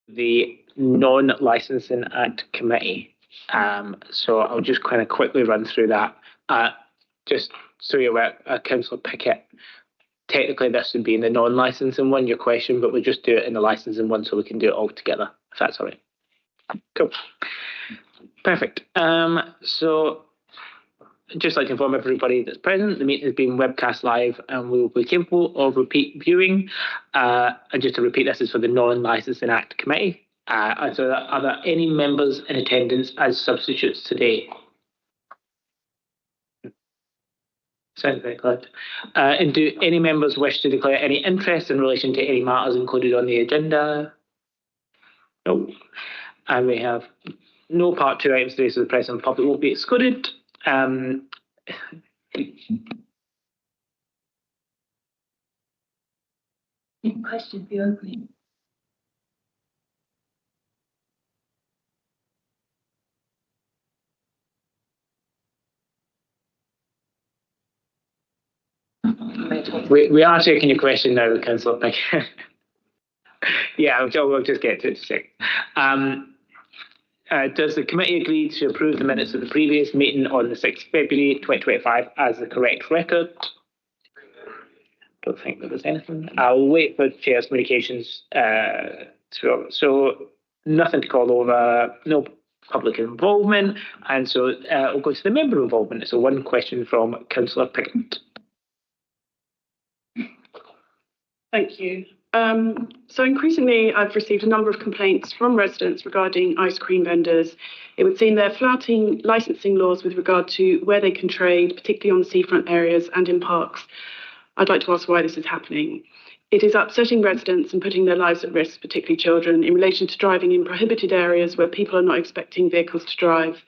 the Non-Licensing Act Committee. So I'll just kind of quickly run through that. Just so you're aware, Councillor Pickett, technically this would be in the non-licensing one, your question, but we'll just do it in the licensing one so we can do it all together, if that's all right. Cool. Perfect. So I'd just like to inform everybody that's present, the meeting is being webcast live and we will be capable of repeat viewing. And just to repeat, this is for the Non-Licensing Act Committee. And so are there any members in attendance as substitutes today? Sounds very glad. And do any members wish to declare any interest in relation to any matters included on the agenda? No. And we have no part 2 items today, so the press and public won't be excluded. Any questions for the opening? We are taking your question now, Councillor Pickett. Yeah, we'll just get to it in a second. Does the committee agree to approve the minutes of the previous meeting on the 6th of February 2025 as the correct record? Don't think there was anything. I'll wait for Chair's communications. So nothing to call over, no public involvement, and so we'll go to the member involvement. So one question from Councillor Pickett. Thank you. So increasingly, I've received a number of complaints from residents regarding ice cream vendors. It would seem they're flouting licensing laws with regard to where they can trade, particularly on seafront areas and in parks. I'd like to ask why this is happening. It is upsetting residents and putting their lives at risk, particularly children, in relation to driving in prohibited areas where people are not expecting vehicles to drive.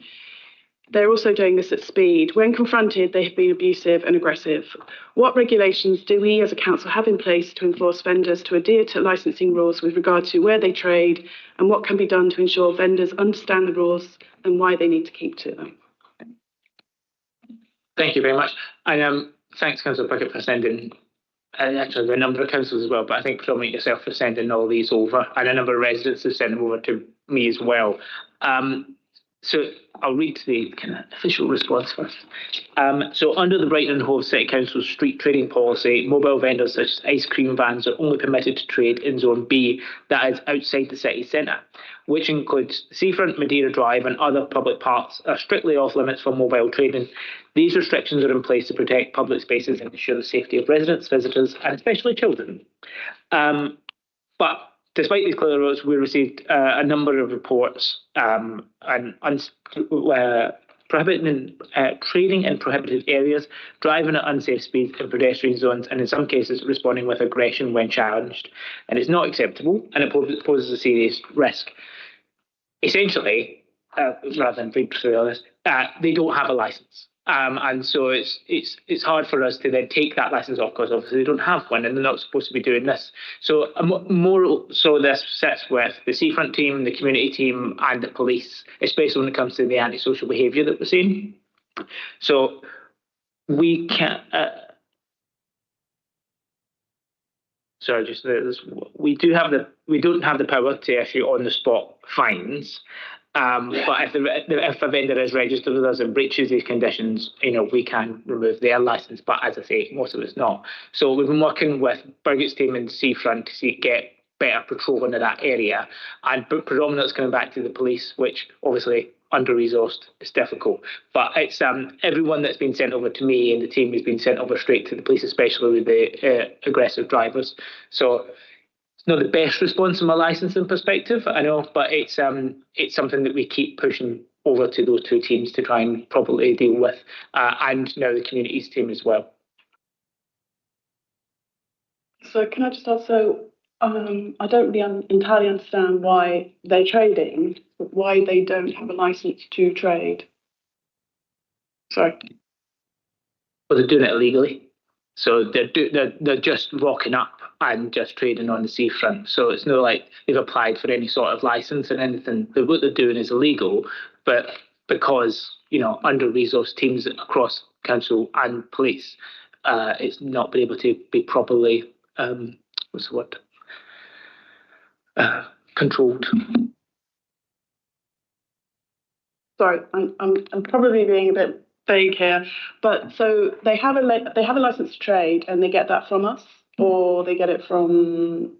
They're also doing this at speed. When confronted, they have been abusive and aggressive. What regulations do we as a council have in place to enforce vendors to adhere to licensing rules with regard to where they trade, and what can be done to ensure vendors understand the rules and why they need to keep to them? Thank you very much. And thanks, Councillor Pickett, for sending, actually there are a number of councillors as well, but I think predominantly yourself for sending all these over, and a number of residents have sent them over to me as well. So I'll read the kind of official response first. So under the Brighton and Hove City Council's street trading policy, mobile vendors such as ice cream vans are only permitted to trade in Zone B, that is outside the city centre, which includes Seafront, Madeira Drive and other public parks are strictly off limits for mobile trading. These restrictions are in place to protect public spaces and ensure the safety of residents, visitors and especially children. But despite these clear rules, we received a number of reports prohibiting trading in prohibited areas, driving at unsafe speeds in pedestrian zones, and in some cases responding with aggression when challenged. And it's not acceptable, and it poses a serious risk. Essentially, rather than read through all this, they don't have a licence. And so it's hard for us to then take that license off because obviously they don't have one and they're not supposed to be doing this. So more so this sits with the seafront team, the community team and the police, especially when it comes to the antisocial behaviour that we're seeing. So we can't... we don't have the power to issue on the spot fines. But if a vendor is registered with us and breaches these conditions, we can remove their licence. But as I say, most of it's not. So we've been working with Birgit's team and Seafront to get better patrol into that area. And predominantly it's coming back to the police, which obviously under-resourced is difficult. But it's everyone that's been sent over to me and the team has been sent over straight to the police, especially with the aggressive drivers. So it's not the best response from a licensing perspective, I know, but it's something that we keep pushing over to those two teams to try and properly deal with, and now the communities team as well. So can I just also, I don't really entirely understand why they're trading, but why they don't have a licence to trade. Sorry. Well, they're doing it illegally. So they're just rocking up and just trading on the seafront. So it's not like they've applied for any sort of license or anything. What they're doing is illegal, but because under-resourced teams across council and police, it's not been able to be properly controlled. Sorry, I'm probably being a bit vague here, but so they have a license to trade, and they get that from us, or they get it from.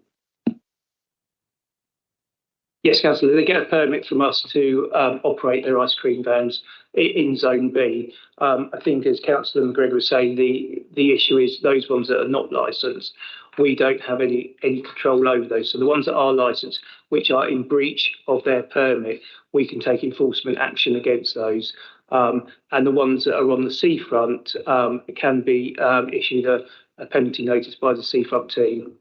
Yes, Councillor, they get a permit from us to operate their ice cream vans in Zone B. I think, as Councillor McGregor was saying, the issue is those ones that are not licensed. We don't have any control over those. So the ones that are licensed, which are in breach of their permit, we can take enforcement action against those. And the ones that are on the seafront can be issued a penalty notice by the seafront team.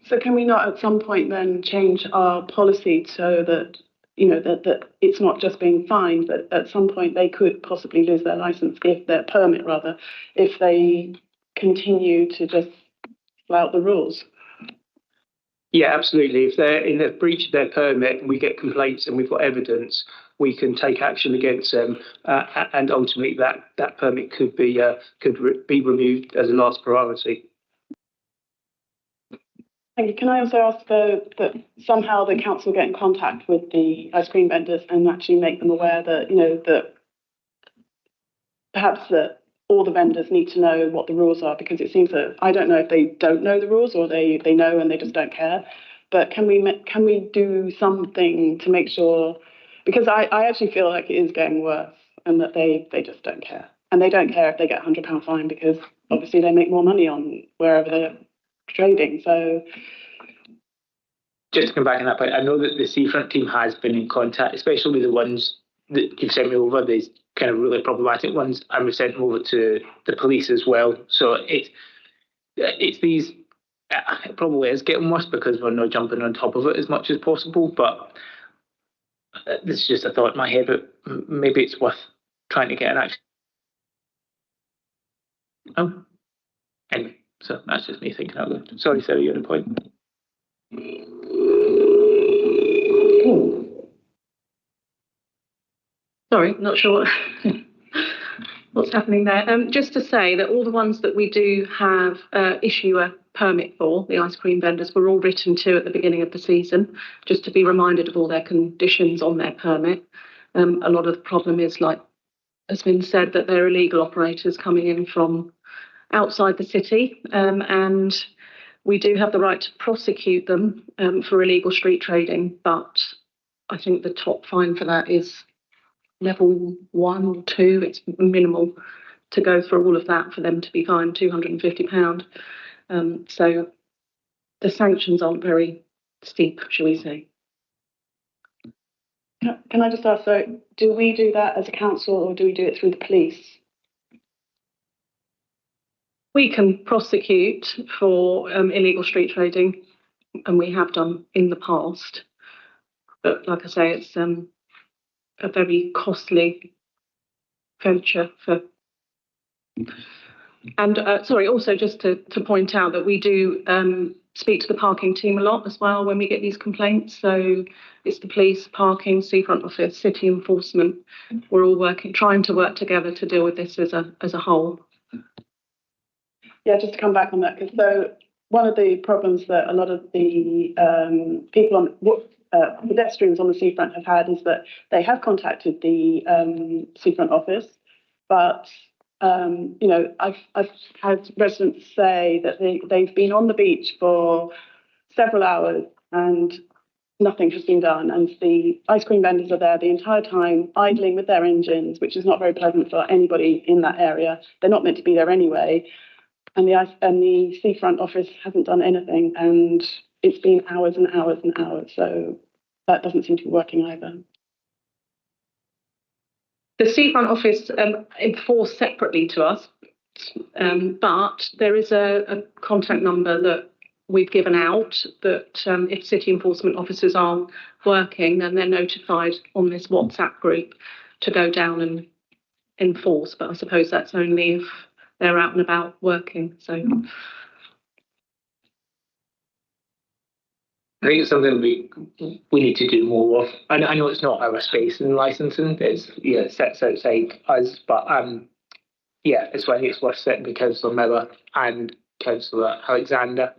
So can we not at some point then change our policy so that, you know, that it's not just being fined, but at some point they could possibly lose their license, if their permit rather, if they continue to just flout the rules? Yeah, absolutely. If they're in a breach of their permit and we get complaints and we've got evidence, we can take action against them, and ultimately that permit could be removed as a last priority. Thank you. Can I also ask that somehow the council get in contact with the ice cream vendors and actually make them aware that, you know, that perhaps that all the vendors need to know what the rules are, because it seems that, I don't know if they don't know the rules or they know and they just don't care. But can we do something to make sure, because I actually feel like it is getting worse, and that they just don't care. And they don't care if they get a £100 fine, because obviously they make more money on wherever they're trading. So just to come back on that point, I know that the seafront team has been in contact, especially the ones that you've sent me over, these kind of really problematic ones, and we've sent them over to the police as well. So it's these, it probably is getting worse because we're not jumping on top of it as much as possible, but this is just a thought in my head, but maybe it's worth trying to get an action. Oh, anyway, so that's just me thinking out loud. Sorry, Sarah, you had a point. Sorry, not sure what's happening there. Just to say that all the ones that we do have issue a permit for, the ice cream vendors, were all written to at the beginning of the season, just to be reminded of all their conditions on their permit. A lot of the problem is, like has been said, that they're illegal operators coming in from outside the city, and we do have the right to prosecute them for illegal street trading, but I think the top fine for that is level 1 or 2. It's minimal to go through all of that for them to be fined £250. So the sanctions aren't very steep, shall we say. can I just ask, so do we do that as a council, or do we do it through the police? We can prosecute for illegal street trading, and we have done in the past. But like I say, it's a very costly venture for. And sorry, also just to point out that we do speak to the parking team a lot as well when we get these complaints. So it's the police, parking, seafront office, city enforcement. We're all trying to work together to deal with this as a whole. Yeah, just to come back on that, because so one of the problems that a lot of the people on pedestrians on the seafront have had is that they have contacted the seafront office, but you know, I've had residents say that they've been on the beach for several hours and nothing has been done, and the ice cream vendors are there the entire time idling with their engines, which is not very pleasant for anybody in that area. They're not meant to be there anyway. And the seafront office hasn't done anything, and it's been hours and hours and hours. So that doesn't seem to be working either. The seafront office enforce separately to us, but there is a contact number that we've given out that if city enforcement officers aren't working, then they're notified on this WhatsApp group to go down and enforce. But I suppose that's only if they're out and about working. So I think it's something we need to do more of. I know it's not our space in licensing; it's sets outside us. But it's why it's worth setting with Councillor Miller and Councillor Alexander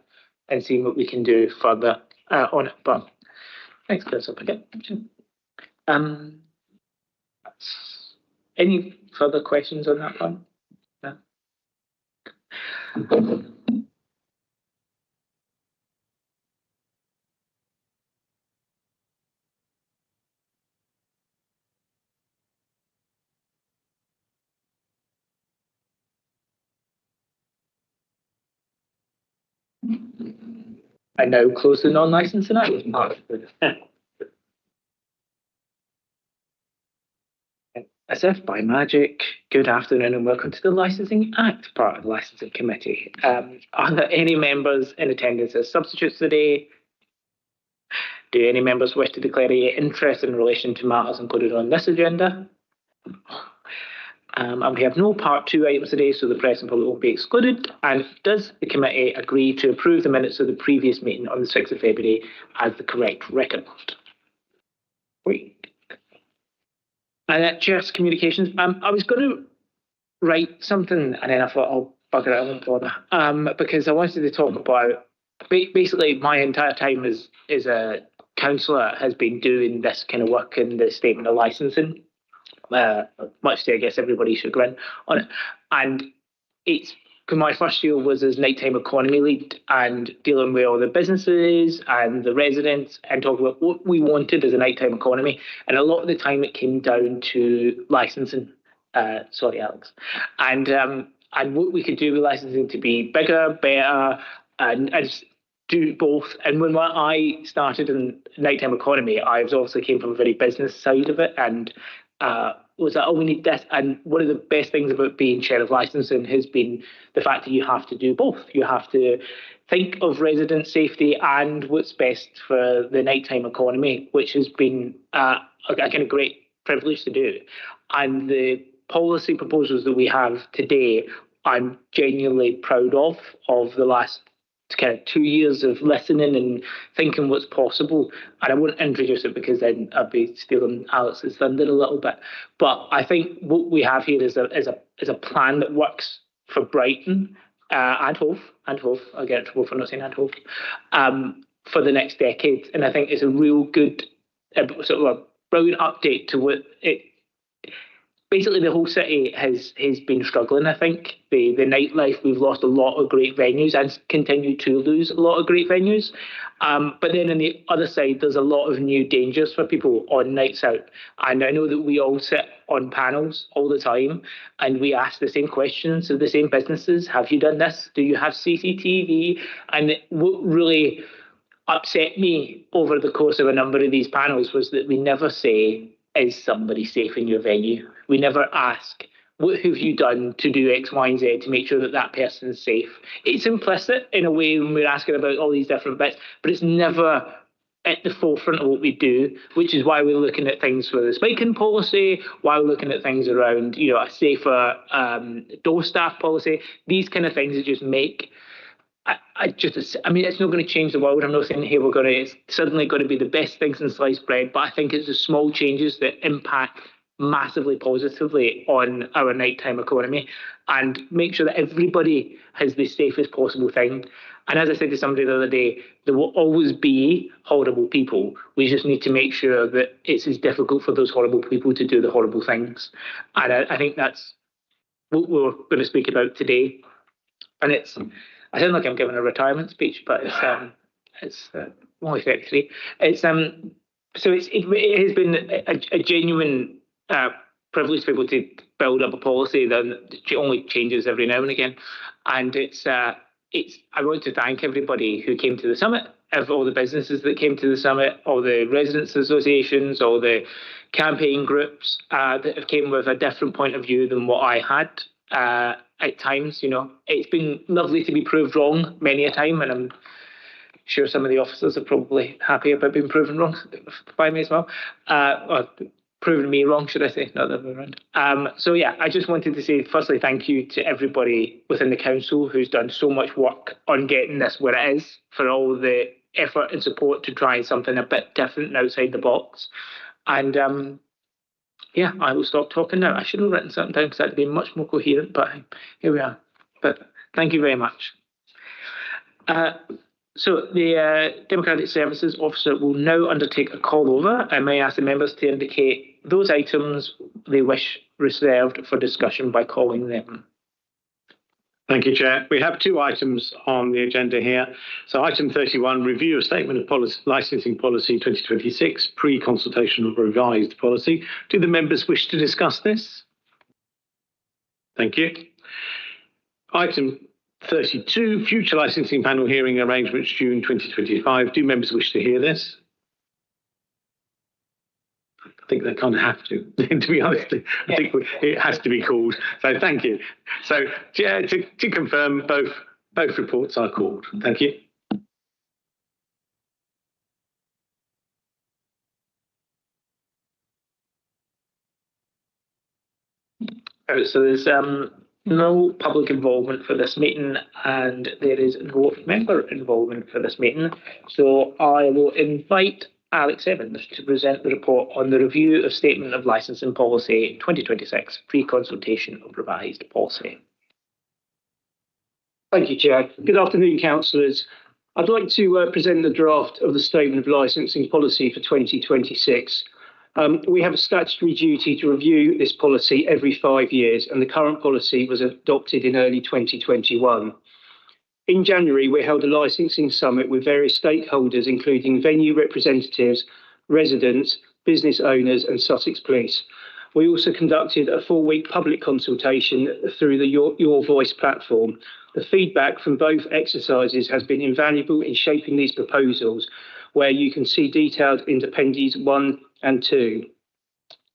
and seeing what we can do further on it. But thanks, Chris. Okay. Any further questions on that one? No? I now close the non-licensing act part. As if by magic, good afternoon and welcome to the Licensing Act part of the Licensing Committee. Are there any members in attendance as substitutes today? Do any members wish to declare any interest in relation to matters included on this agenda? And we have no part 2 items today, so the press and public won't be excluded. And does the committee agree to approve the minutes of the previous meeting on the 6th of February as the correct record? Wait. And just communications. I was going to write something, and then I thought I'll bugger it. I won't bother. Because I wanted to talk about basically my entire time as a councillor has been doing this kind of work in the statement of licensing. Much to, I guess, everybody's chagrin on it. And it's my first year was as nighttime economy lead and dealing with all the businesses and the residents and talking about what we wanted as a nighttime economy. And a lot of the time it came down to licensing. Sorry, Alex. And what we could do with licensing to be bigger, better, and do both. And when I started in nighttime economy, I obviously came from a very business side of it and was like, oh, we need this. And one of the best things about being chair of licensing has been the fact that you have to do both. You have to think of resident safety and what's best for the nighttime economy, which has been a kind of great privilege to do. And the policy proposals that we have today, I'm genuinely proud of the last kind of 2 years of listening and thinking what's possible. And I won't introduce it because then I'd be stealing Alex's thunder a little bit. But I think what we have here is a plan that works for Brighton and Hove. I'll get in trouble for not saying and Hove, for the next decade. And I think it's a real good, sort of a brilliant update to what it. Basically, the whole city has been struggling, I think. The nightlife, we've lost a lot of great venues and continue to lose a lot of great venues. But then on the other side, there's a lot of new dangers for people on nights out. And I know that we all sit on panels all the time and we ask the same questions of the same businesses. Have you done this? Do you have CCTV? And what really upset me over the course of a number of these panels was that we never say, is somebody safe in your venue? We never ask, what have you done to do X, Y, and Z to make sure that that person is safe? It's implicit in a way when we're asking about all these different bits, but it's never at the forefront of what we do, which is why we're looking at things for the spiking policy, why we're looking at things around, a safer door staff policy, these kind of things that just make it's not going to change the world. I'm not saying here it's suddenly going to be the best things in sliced bread, but I think it's the small changes that impact massively positively on our nighttime economy and make sure that everybody has the safest possible thing. And as I said to somebody the other day, there will always be horrible people. We just need to make sure that it's as difficult for those horrible people to do the horrible things. And I think that's what we're going to speak about today. And I sound like I'm giving a retirement speech, but it's only 33. So it has been a genuine privilege to be able to build up a policy that only changes every now and again. And I want to thank everybody who came to the summit, all the businesses that came to the summit, all the residents associations, all the campaign groups that have came with a different point of view than what I had. At times, it's been lovely to be proved wrong many a time, and I'm sure some of the officers are probably happy about being proven wrong by me as well. Or proven me wrong, should I say, not the other way around. So yeah, I just wanted to say, firstly, thank you to everybody within the council who's done so much work on getting this where it is, for all the effort and support to try something a bit different and outside the box. And yeah, I will stop talking now. I should have written something down because that'd be much more coherent, but here we are. But thank you very much. So the Democratic Services Officer will now undertake a call over and may ask the members to indicate those items they wish reserved for discussion by calling them. Thank you, Chair. We have two items on the agenda here. So item 31, review of statement of licensing policy 2026, pre-consultation of revised policy. Do the members wish to discuss this? Thank you. Item 32, future licensing panel hearing arrangements June 2025. Do members wish to hear this? I think they kind of have to be honest. I think it has to be called. So thank you. So to confirm, both reports are called. Thank you. So there's no public involvement for this meeting, and there is no member involvement for this meeting. So I will invite Alex Evans to present the report on the review of Statement of Licensing Policy 2026, pre-consultation of revised policy. Thank you, Chair. Good afternoon, councillors. I'd like to present the draft of the Statement of Licensing Policy for 2026. We have a statutory duty to review this policy every 5 years, and the current policy was adopted in early 2021. In January, we held a licensing summit with various stakeholders, including venue representatives, residents, business owners, and Sussex Police. We also conducted a 4-week public consultation through the Your Voice platform. The feedback from both exercises has been invaluable in shaping these proposals, where you can see detailed in Appendices 1 and 2.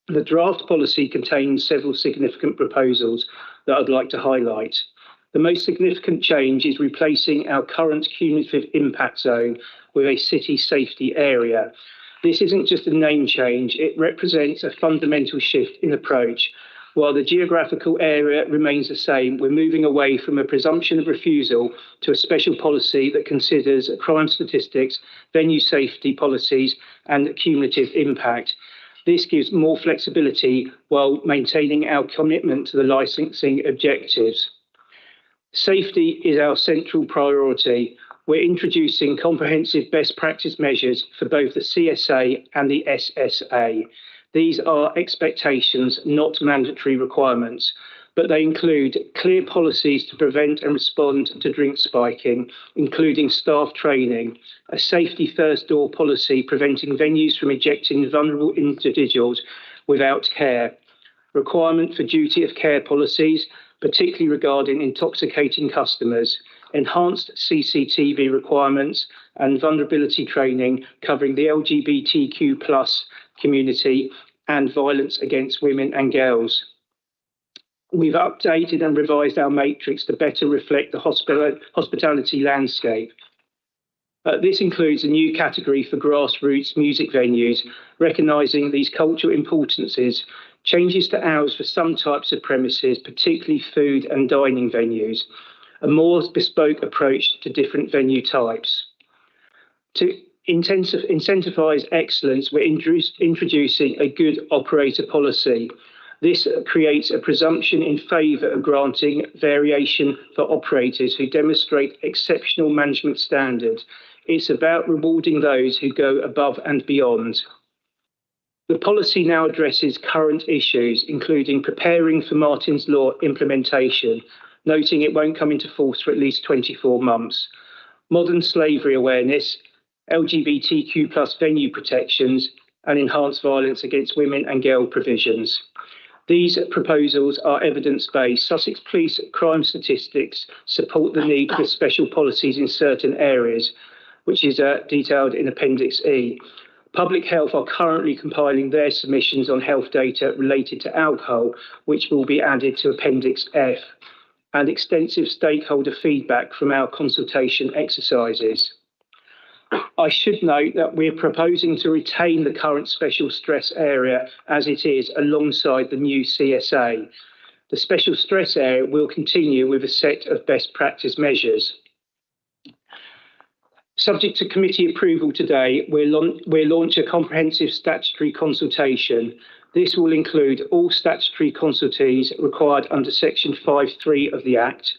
The draft policy contains several significant proposals that I'd like to highlight. The most significant change is replacing our current cumulative impact zone with a city safety area. This isn't just a name change, it represents a fundamental shift in approach. While the geographical area remains the same, we're moving away from a presumption of refusal to a special policy that considers crime statistics, venue safety policies, and cumulative impact. This gives more flexibility while maintaining our commitment to the licensing objectives. Safety is our central priority. We're introducing comprehensive best practice measures for both the CSA and the SSA. These are expectations, not mandatory requirements, but they include clear policies to prevent and respond to drink spiking, including staff training, a safety first door policy preventing venues from ejecting vulnerable individuals without care, requirement for duty of care policies, particularly regarding intoxicating customers, enhanced CCTV requirements, and vulnerability training covering the LGBTQ+ community and violence against women and girls. We've updated and revised our matrix to better reflect the hospitality landscape. This includes a new category for grassroots music venues, recognising these cultural importances, changes to hours for some types of premises, particularly food and dining venues, a more bespoke approach to different venue types. To incentivise excellence, we're introducing a good operator policy. This creates a presumption in favour of granting variation for operators who demonstrate exceptional management standards. It's about rewarding those who go above and beyond. The policy now addresses current issues, including preparing for Martin's Law implementation, noting it won't come into force for at least 24 months, modern slavery awareness, LGBTQ+ venue protections, and enhanced violence against women and girl provisions. These proposals are evidence-based. Sussex Police crime statistics support the need for special policies in certain areas, which is detailed in Appendix E. Public Health are currently compiling their submissions on health data related to alcohol, which will be added to Appendix F, and extensive stakeholder feedback from our consultation exercises. I should note that we're proposing to retain the current special stress area as it is alongside the new CSA. The special stress area will continue with a set of best practice measures. Subject to committee approval today, we'll launch a comprehensive statutory consultation. This will include all statutory consultees required under Section 5(3) of the Act,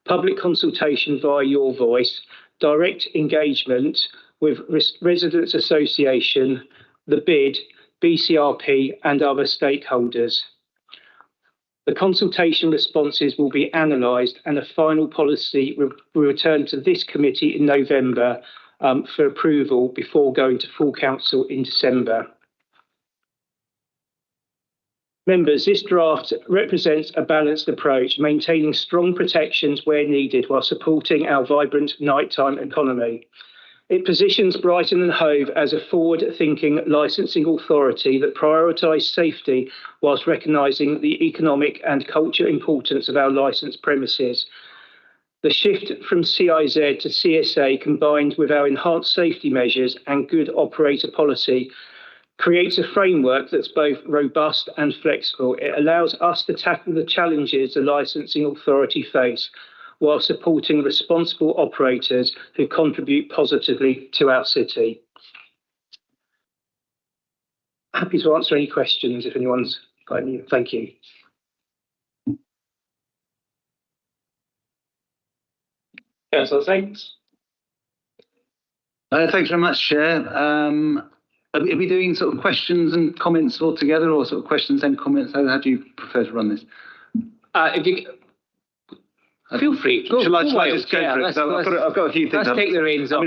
public consultation via Your Voice, direct engagement with Residents Association, the BID, BCRP and other stakeholders. The consultation responses will be analysed and a final policy will return to this committee in November for approval before going to full council in December. Members, this draft represents a balanced approach, maintaining strong protections where needed while supporting our vibrant nighttime economy. It positions Brighton and Hove as a forward-thinking licensing authority that prioritised safety whilst recognising the economic and cultural importance of our licensed premises. The shift from CIZ to CSA, combined with our enhanced safety measures and good operator policy, creates a framework that's both robust and flexible. It allows us to tackle the challenges the licensing authority face while supporting responsible operators who contribute positively to our city. Happy to answer any questions if anyone's got any. Thank you. Councillor, thanks. Thanks very much, Chair. Are we doing sort of questions and comments all together, or sort of questions and comments? How do you prefer to run this? If you feel free. Shall I just go for it? I've got a few things. Let's take the reins off.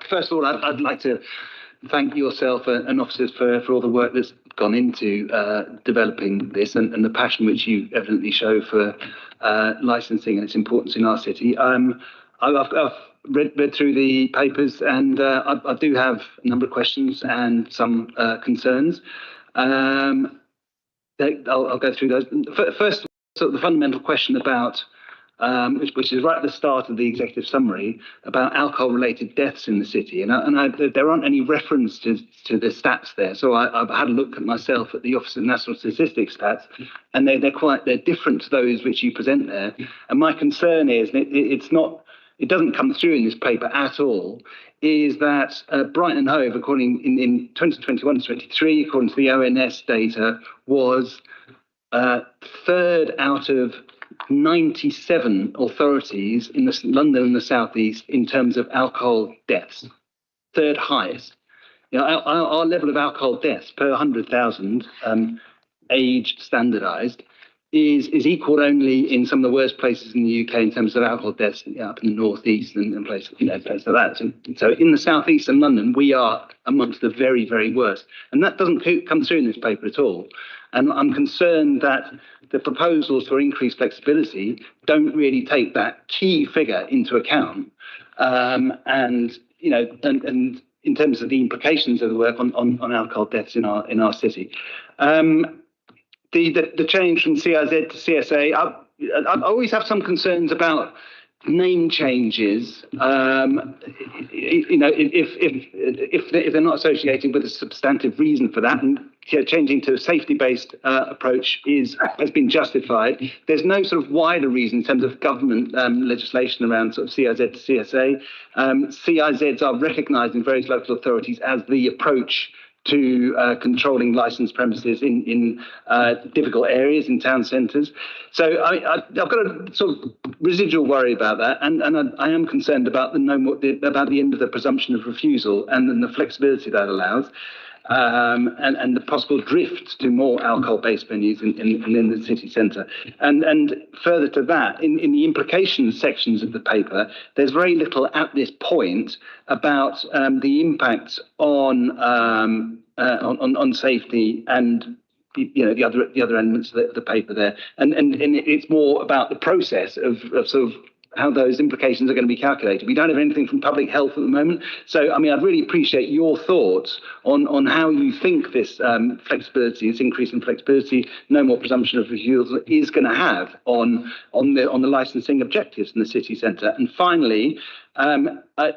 First of all, I'd like to thank yourself and officers for all the work that's gone into developing this and the passion which you evidently show for licensing and its importance in our city. I've read through the papers, and I do have a number of questions and some concerns. I'll go through those. First, sort of the fundamental question about, which is right at the start of the executive summary, about alcohol-related deaths in the city, and there aren't any reference to the stats there. So I've had a look at myself at the Office of National Statistics stats, and they're different to those which you present there. And my concern is, it doesn't come through in this paper at all, is that Brighton and Hove, according in 2021-23, according to the ONS data, was third out of 97 authorities in London and the South East in terms of alcohol deaths, third highest. You know, our level of alcohol deaths per 100,000 age standardised is equalled only in some of the worst places in the UK in terms of alcohol deaths, up in the northeast and places, places like that. So in the southeast and London, we are amongst the very, very worst, and that doesn't come through in this paper at all. And I'm concerned that the proposals for increased flexibility don't really take that key figure into account, and in terms of the implications of the work on alcohol deaths in our city. The change from CIZ to CSA, I always have some concerns about name changes. If they're not associated with a substantive reason for that, and changing to a safety-based approach has been justified. There's no sort of wider reason in terms of government legislation around sort of CIZ to CSA. CIZs are recognised in various local authorities as the approach to controlling licensed premises in difficult areas in town centres. So I've got a sort of residual worry about that, and I am concerned about about the end of the presumption of refusal and then the flexibility that allows, and the possible drift to more alcohol-based venues in the city centre. And further to that, in the implications sections of the paper, there's very little at this point about the impacts on safety and the other elements of the paper there, and it's more about the process of sort of how those implications are going to be calculated. We don't have anything from public health at the moment. So, I mean, I'd really appreciate your thoughts on how you think this flexibility, this increase in flexibility, no more presumption of refusal, is going to have on the licensing objectives in the city centre. And finally,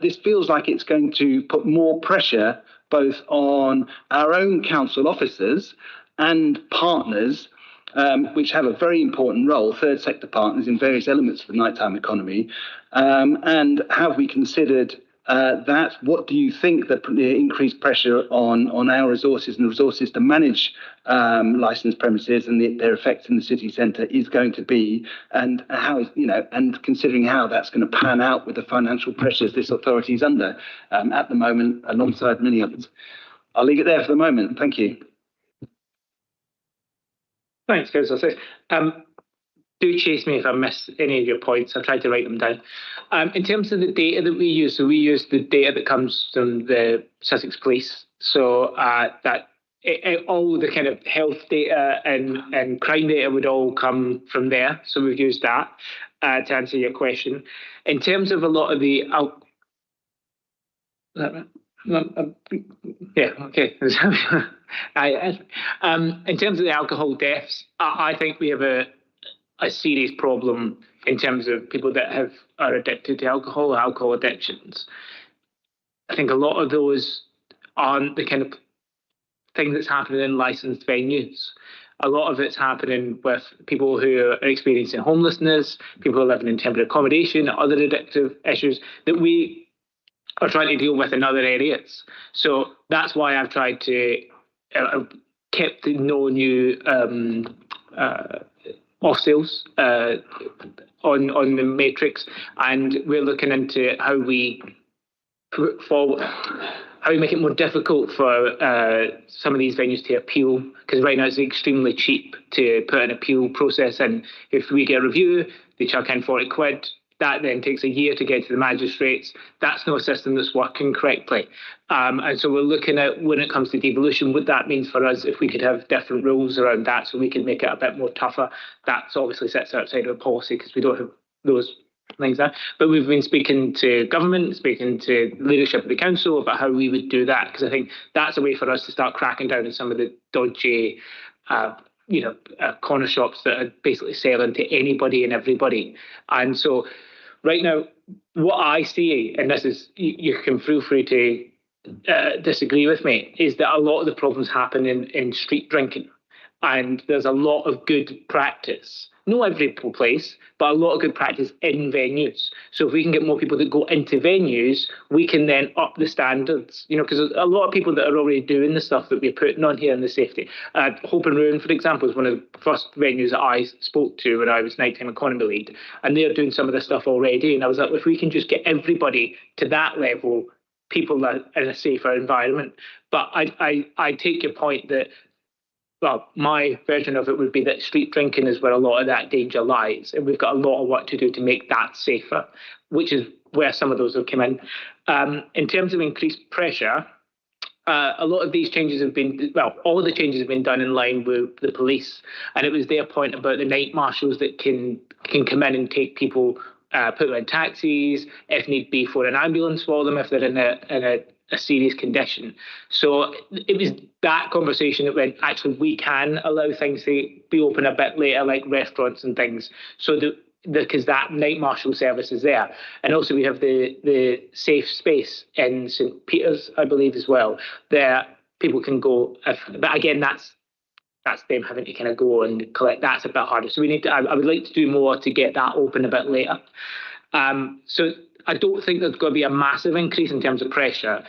this feels like it's going to put more pressure both on our own council officers and partners, which have a very important role, third sector partners in various elements of the nighttime economy. And have we considered that? What do you think the increased pressure on our resources and resources to manage licensed premises and their effects in the city centre is going to be, and how, and considering how that's going to pan out with the financial pressures this authority is under at the moment, alongside many others? I'll leave it there for the moment. Thank you. Thanks, Councillor. Do chase me if I miss any of your points. I'll try to write them down. In terms of the data that we use, so we use the data that comes from the Sussex Police. So all the kind of health data and crime data would all come from there. So we've used that to answer your question. In terms of a lot of the yeah, okay. In terms of the alcohol deaths, I think we have a serious problem in terms of people that are addicted to alcohol or alcohol addictions. I think a lot of those aren't the kind of thing that's happening in licensed venues. A lot of it's happening with people who are experiencing homelessness, people who are living in temporary accommodation, other addictive issues that we are trying to deal with in other areas. So that's why I've tried to kept no new off sales on the matrix, and we're looking into how we put forward, how we make it more difficult for some of these venues to appeal, because right now it's extremely cheap to put an appeal process in. If we get a review, they chuck in 40 quid. That then takes a year to get to the magistrates. That's not a system that's working correctly. And so we're looking at, when it comes to devolution, what that means for us, if we could have different rules around that so we can make it a bit more tougher. That's obviously sits outside of the policy because we don't have those things there. But we've been speaking to government, speaking to leadership of the council about how we would do that, because I think that's a way for us to start cracking down on some of the dodgy corner shops that are basically selling to anybody and everybody. And so right now, what I see, and this is, you can feel free to disagree with me, is that a lot of the problems happen in street drinking. And there's a lot of good practice, not every place, but a lot of good practice in venues. So if we can get more people that go into venues, we can then up the standards, because a lot of people that are already doing the stuff that we're putting on here in the safety. Hope and Ruin, for example, is one of the first venues that I spoke to when I was nighttime economy lead, and they're doing some of this stuff already. And I was like, if we can just get everybody to that level, people are in a safer environment. But I take your point that, well, my version of it would be that street drinking is where a lot of that danger lies. And we've got a lot of work to do to make that safer, which is where some of those have come in. In terms of increased pressure, a lot of these changes have been, all of the changes have been done in line with the police. And it was their point about the night marshals that can come in and take people, put them in taxis, if need be, for an ambulance for them, if they're in a serious condition. So it was that conversation that went, actually, we can allow things to be open a bit later, like restaurants and things, so that because that night marshal service is there. And also we have the safe space in St. Peter's, I believe, as well, there people can go. But again, that's them having to kind of go and collect. That's a bit harder. So we need to. I would like to do more to get that open a bit later. So I don't think there's going to be a massive increase in terms of pressure.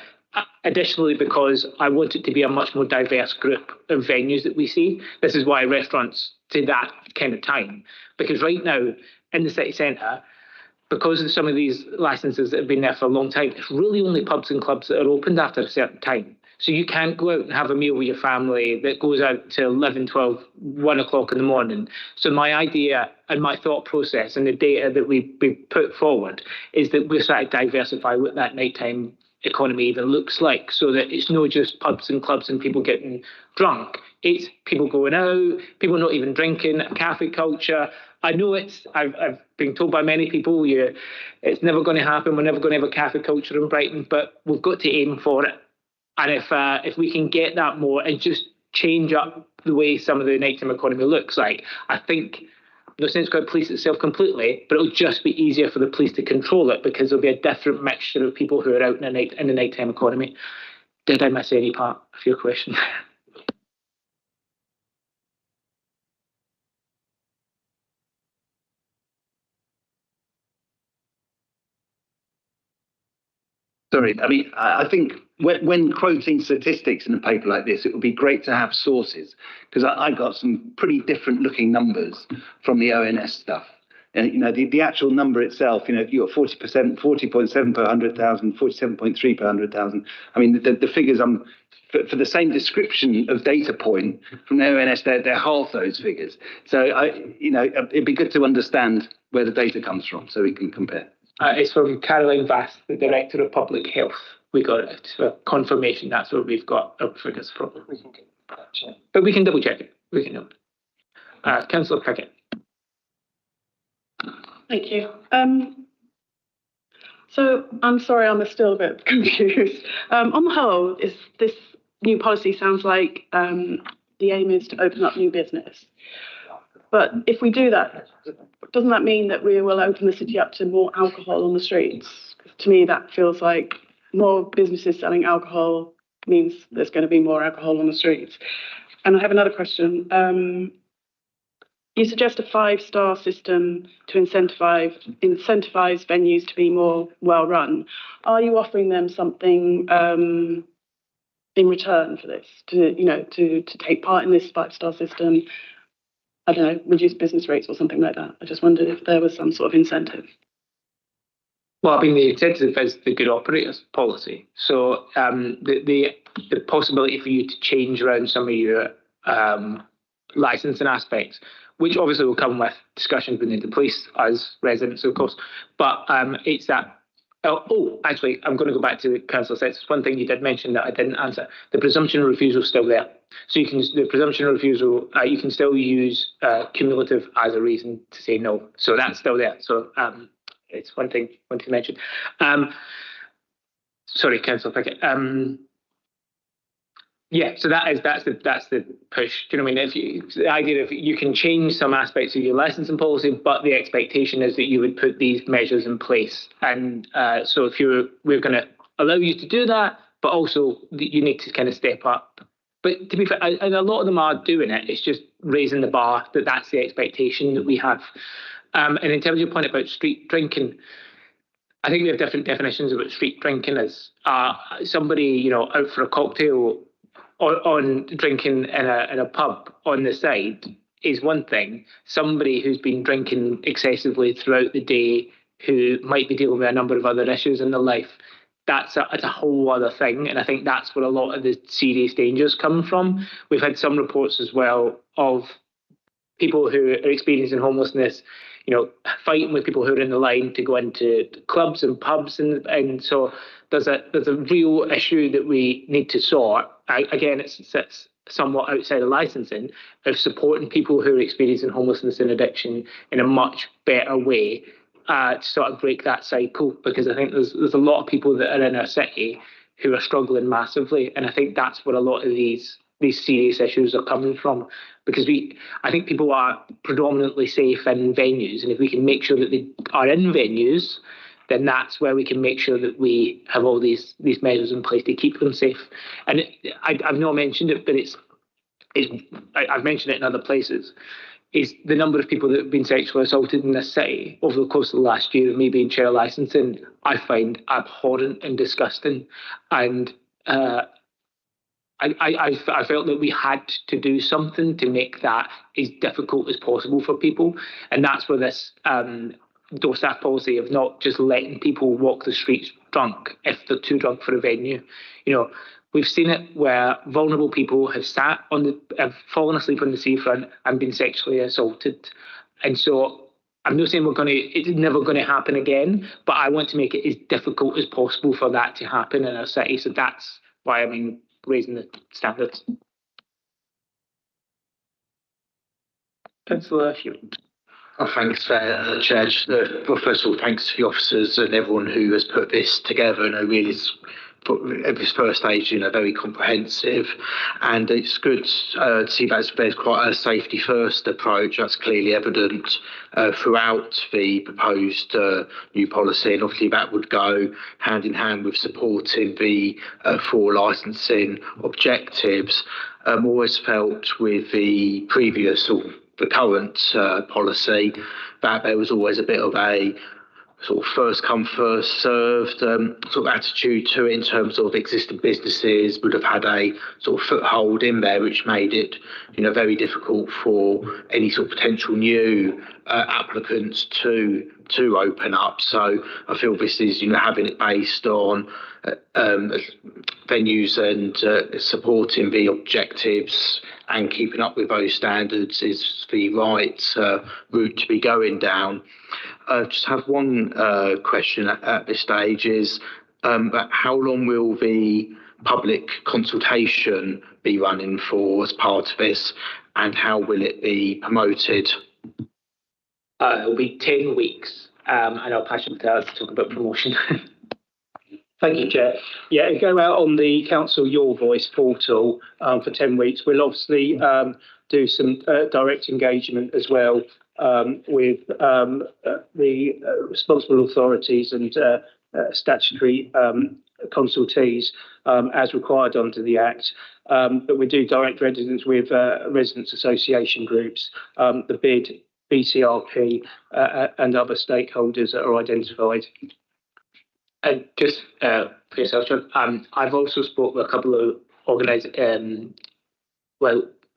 Additionally, because I want it to be a much more diverse group of venues that we see. This is why restaurants to that kind of time. Because right now, in the city centre, because of some of these licences that have been there for a long time, it's really only pubs and clubs that are opened after a certain time. So you can't go out and have a meal with your family that goes out till 11, 12, 1 o'clock in the morning. So my idea and my thought process and the data that we put forward is that we're trying to diversify what that nighttime economy even looks like, so that it's not just pubs and clubs and people getting drunk. It's people going out, people not even drinking, cafe culture. I know I've been told by many people, it's never going to happen. We're never going to have a cafe culture in Brighton, but we've got to aim for it. And if we can get that more and just change up the way some of the nighttime economy looks like, I think, no sense going to police itself completely, but it'll just be easier for the police to control it, because there'll be a different mixture of people who are out in the nighttime economy. Did I miss any part of your question? Sorry, I mean, I think when quoting statistics in a paper like this, it would be great to have sources, because I got some pretty different looking numbers from the ONS stuff. And, the actual number itself, you've got 40%, 40.7 per 100,000, 47.3 per 100,000. I mean, the figures for the same description of data point from the ONS, they're half those figures. So, it'd be good to understand where the data comes from so we can compare. It's from Caroline Vass, the Director of Public Health. We got it for confirmation. That's where we've got our figures from. But we can double check it. We can know. Councillor Pickett. Thank you. So I'm sorry, I'm still a bit confused. On the whole, this new policy sounds like the aim is to open up new business. But if we do that, doesn't that mean that we will open the city up to more alcohol on the streets? To me, that feels like more businesses selling alcohol means there's going to be more alcohol on the streets. And I have another question. You suggest a 5-star system to incentivize venues to be more well run. Are you offering them something in return for this? To take part in this 5-star system? I don't know, reduce business rates or something like that. I just wondered if there was some sort of incentive. Well, I mean, the incentive is the good operators policy. So the possibility for you to change around some of your licensing aspects, which obviously will come with discussions within the police as residents, of course. But it's that. Actually, I'm going to go back to the council says one thing you did mention that I didn't answer. The presumption of refusal is still there. So the presumption of refusal, you can still use cumulative as a reason to say no. So that's still there. So it's one thing to mention. Sorry, Councillor Pickett. Yeah, so that's the push. Do you know what I mean? The idea of you can change some aspects of your licensing policy, but the expectation is that you would put these measures in place. And so we're going to allow you to do that, but also you need to kind of step up. But to be fair, and a lot of them are doing it. It's just raising the bar that's the expectation that we have. And in terms of your point about street drinking, I think we have different definitions of what street drinking is. Somebody, out for a cocktail on drinking in a pub on the side is one thing. Somebody who's been drinking excessively throughout the day, who might be dealing with a number of other issues in their life, that's a whole other thing. And I think that's where a lot of the serious dangers come from. We've had some reports as well of people who are experiencing homelessness, fighting with people who are in the line to go into clubs and pubs, and so there's a real issue that we need to sort. Again, it sits somewhat outside of licensing, of supporting people who are experiencing homelessness and addiction in a much better way to sort of break that cycle, because I think there's a lot of people that are in our city who are struggling massively, and I think that's where a lot of these serious issues are coming from, because I think people are predominantly safe in venues, and if we can make sure that they are in venues, then that's where we can make sure that we have all these measures in place to keep them safe. And I've not mentioned it, but I've mentioned it in other places, is the number of people that have been sexually assaulted in this city over the course of the last year, maybe in chair licensing, I find abhorrent and disgusting. And I felt that we had to do something to make that as difficult as possible for people. And that's where this door staff policy of not just letting people walk the streets drunk if they're too drunk for a venue. We've seen it where vulnerable people have have fallen asleep on the seafront and been sexually assaulted. And so I'm not saying it's never going to happen again, but I want to make it as difficult as possible for that to happen in our city. So that's why I'm raising the standards. Councillor Hewitt. Oh, thanks, Chair. Well, first of all, thanks to the officers and everyone who has put this together. And I really, at this first stage, very comprehensive, and it's good to see that there's quite a safety first approach. That's clearly evident throughout the proposed new policy, and obviously that would go hand in hand with supporting the 4 licensing objectives. Always felt with the previous or the current policy that there was always a bit of a sort of first come, first served sort of attitude to it in terms of existing businesses would have had a sort of foothold in there, which made it, very difficult for any sort of potential new applicants to open up. So I feel this is, having it based on venues and supporting the objectives and keeping up with those standards is the right route to be going down. Just have one question at this stage is how long will the public consultation be running for as part of this, and how will it be promoted? It'll be 10 weeks, and I'll pass you to Alex to talk about promotion. Thank you, Chair. Yeah, it'll go out on the Council Your Voice portal for 10 weeks. We'll obviously do some direct engagement as well with the responsible authorities and statutory consultees as required under the Act. But we do direct residence with residents association groups, the BID, BCRP and other stakeholders that are identified. Just for yourself, John, I've also spoke with a couple of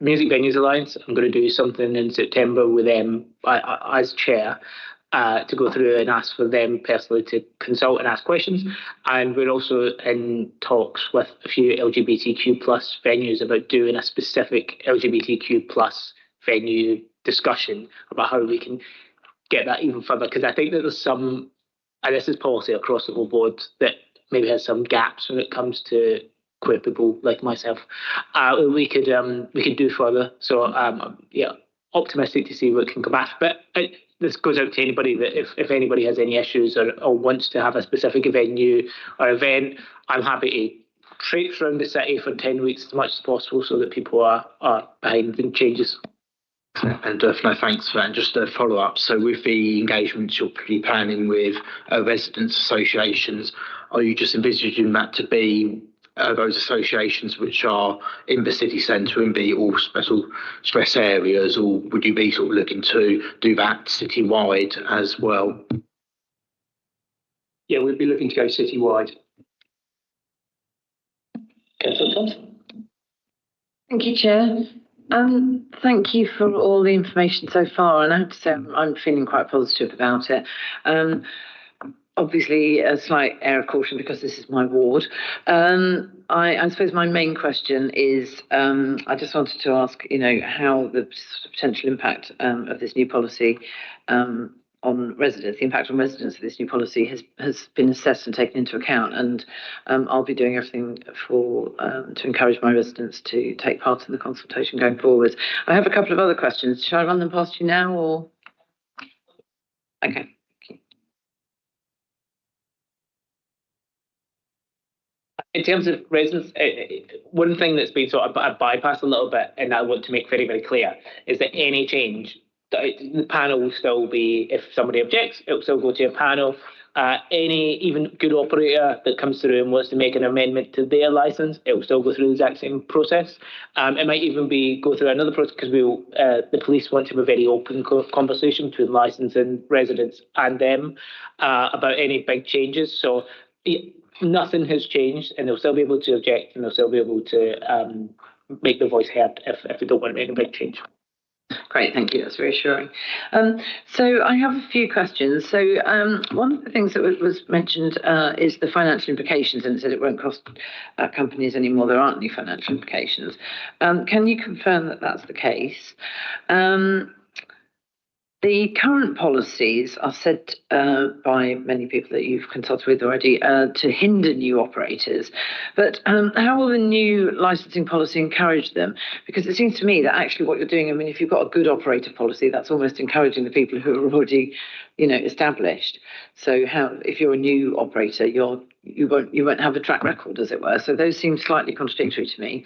Music Venues Alliance. I'm going to do something in September with them as chair to go through and ask for them personally to consult and ask questions. And we're also in talks with a few LGBTQ plus venues about doing a specific LGBTQ plus venue discussion about how we can get that even further. Because I think that there's some, and this is policy across the whole board, that maybe has some gaps when it comes to queer people like myself. We could do further. So optimistic to see what can come back. But this goes out to anybody that if anybody has any issues or wants to have a specific venue or event, I'm happy to traipse around the city for 10 weeks as much as possible so that people are behind the changes. And no, thanks for that. And just a follow up. So with the engagements you're planning with residents associations, are you just envisaging that to be those associations which are in the city centre and be all special stress areas, or would you be sort of looking to do that citywide as well? Yeah, we'd be looking to go citywide. Councillor Thompson. Thank you, Chair. Thank you for all the information so far, and I have to say I'm feeling quite positive about it. Obviously, a slight air of caution because this is my ward. I suppose my main question is, I just wanted to ask, how the potential impact of this new policy on residents, the impact on residents of this new policy has been assessed and taken into account. And I'll be doing everything to encourage my residents to take part in the consultation going forward. I have a couple of other questions. Shall I run them past you now, or? Okay. In terms of residents, one thing that's been sort of bypassed a little bit, and I want to make very, very clear, is that any change, the panel will still be, if somebody objects, it will still go to a panel. Any even good operator that comes through and wants to make an amendment to their licence, it will still go through the exact same process. It might even go through another process because the police want to have a very open conversation between licensing residents and them about any big changes. So nothing has changed, and they'll still be able to object, and they'll still be able to make their voice heard if they don't want to make a big change. Great, thank you. That's reassuring. So I have a few questions. So one of the things that was mentioned is the financial implications, and it said it won't cost companies anymore. There aren't any financial implications. Can you confirm that that's the case? The current policies are said by many people that you've consulted with already to hinder new operators. But how will the new licensing policy encourage them? Because it seems to me that actually what you're doing, if you've got a good operator policy, that's almost encouraging the people who are already, established. So if you're a new operator, you won't have a track record, as it were. So those seem slightly contradictory to me.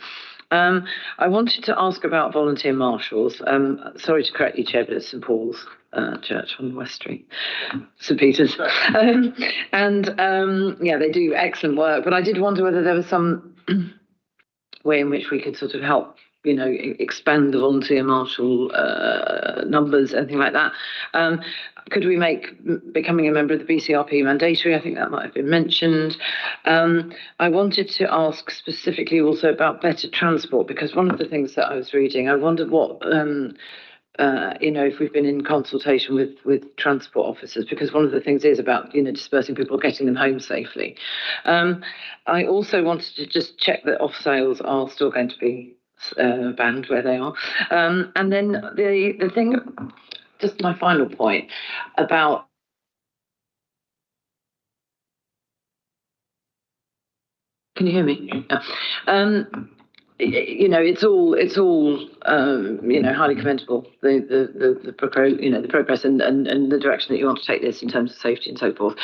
I wanted to ask about volunteer marshals. Sorry to correct you, Chair, but it's St Paul's Church on West Street, St Peter's. They do excellent work. But I did wonder whether there was some way in which we could sort of help expand the volunteer marshal numbers, anything like that. Could we make becoming a member of the BCRP mandatory? I think that might have been mentioned. I wanted to ask specifically also about better transport, because one of the things that I was reading, I wondered what, if we've been in consultation with transport officers, because one of the things is about, dispersing people, getting them home safely. I also wanted to just check that off sales are still going to be banned where they are. And then the thing, just my final point about can you hear me? Yeah. It's all highly commendable, the progress and the direction that you want to take this in terms of safety and so forth.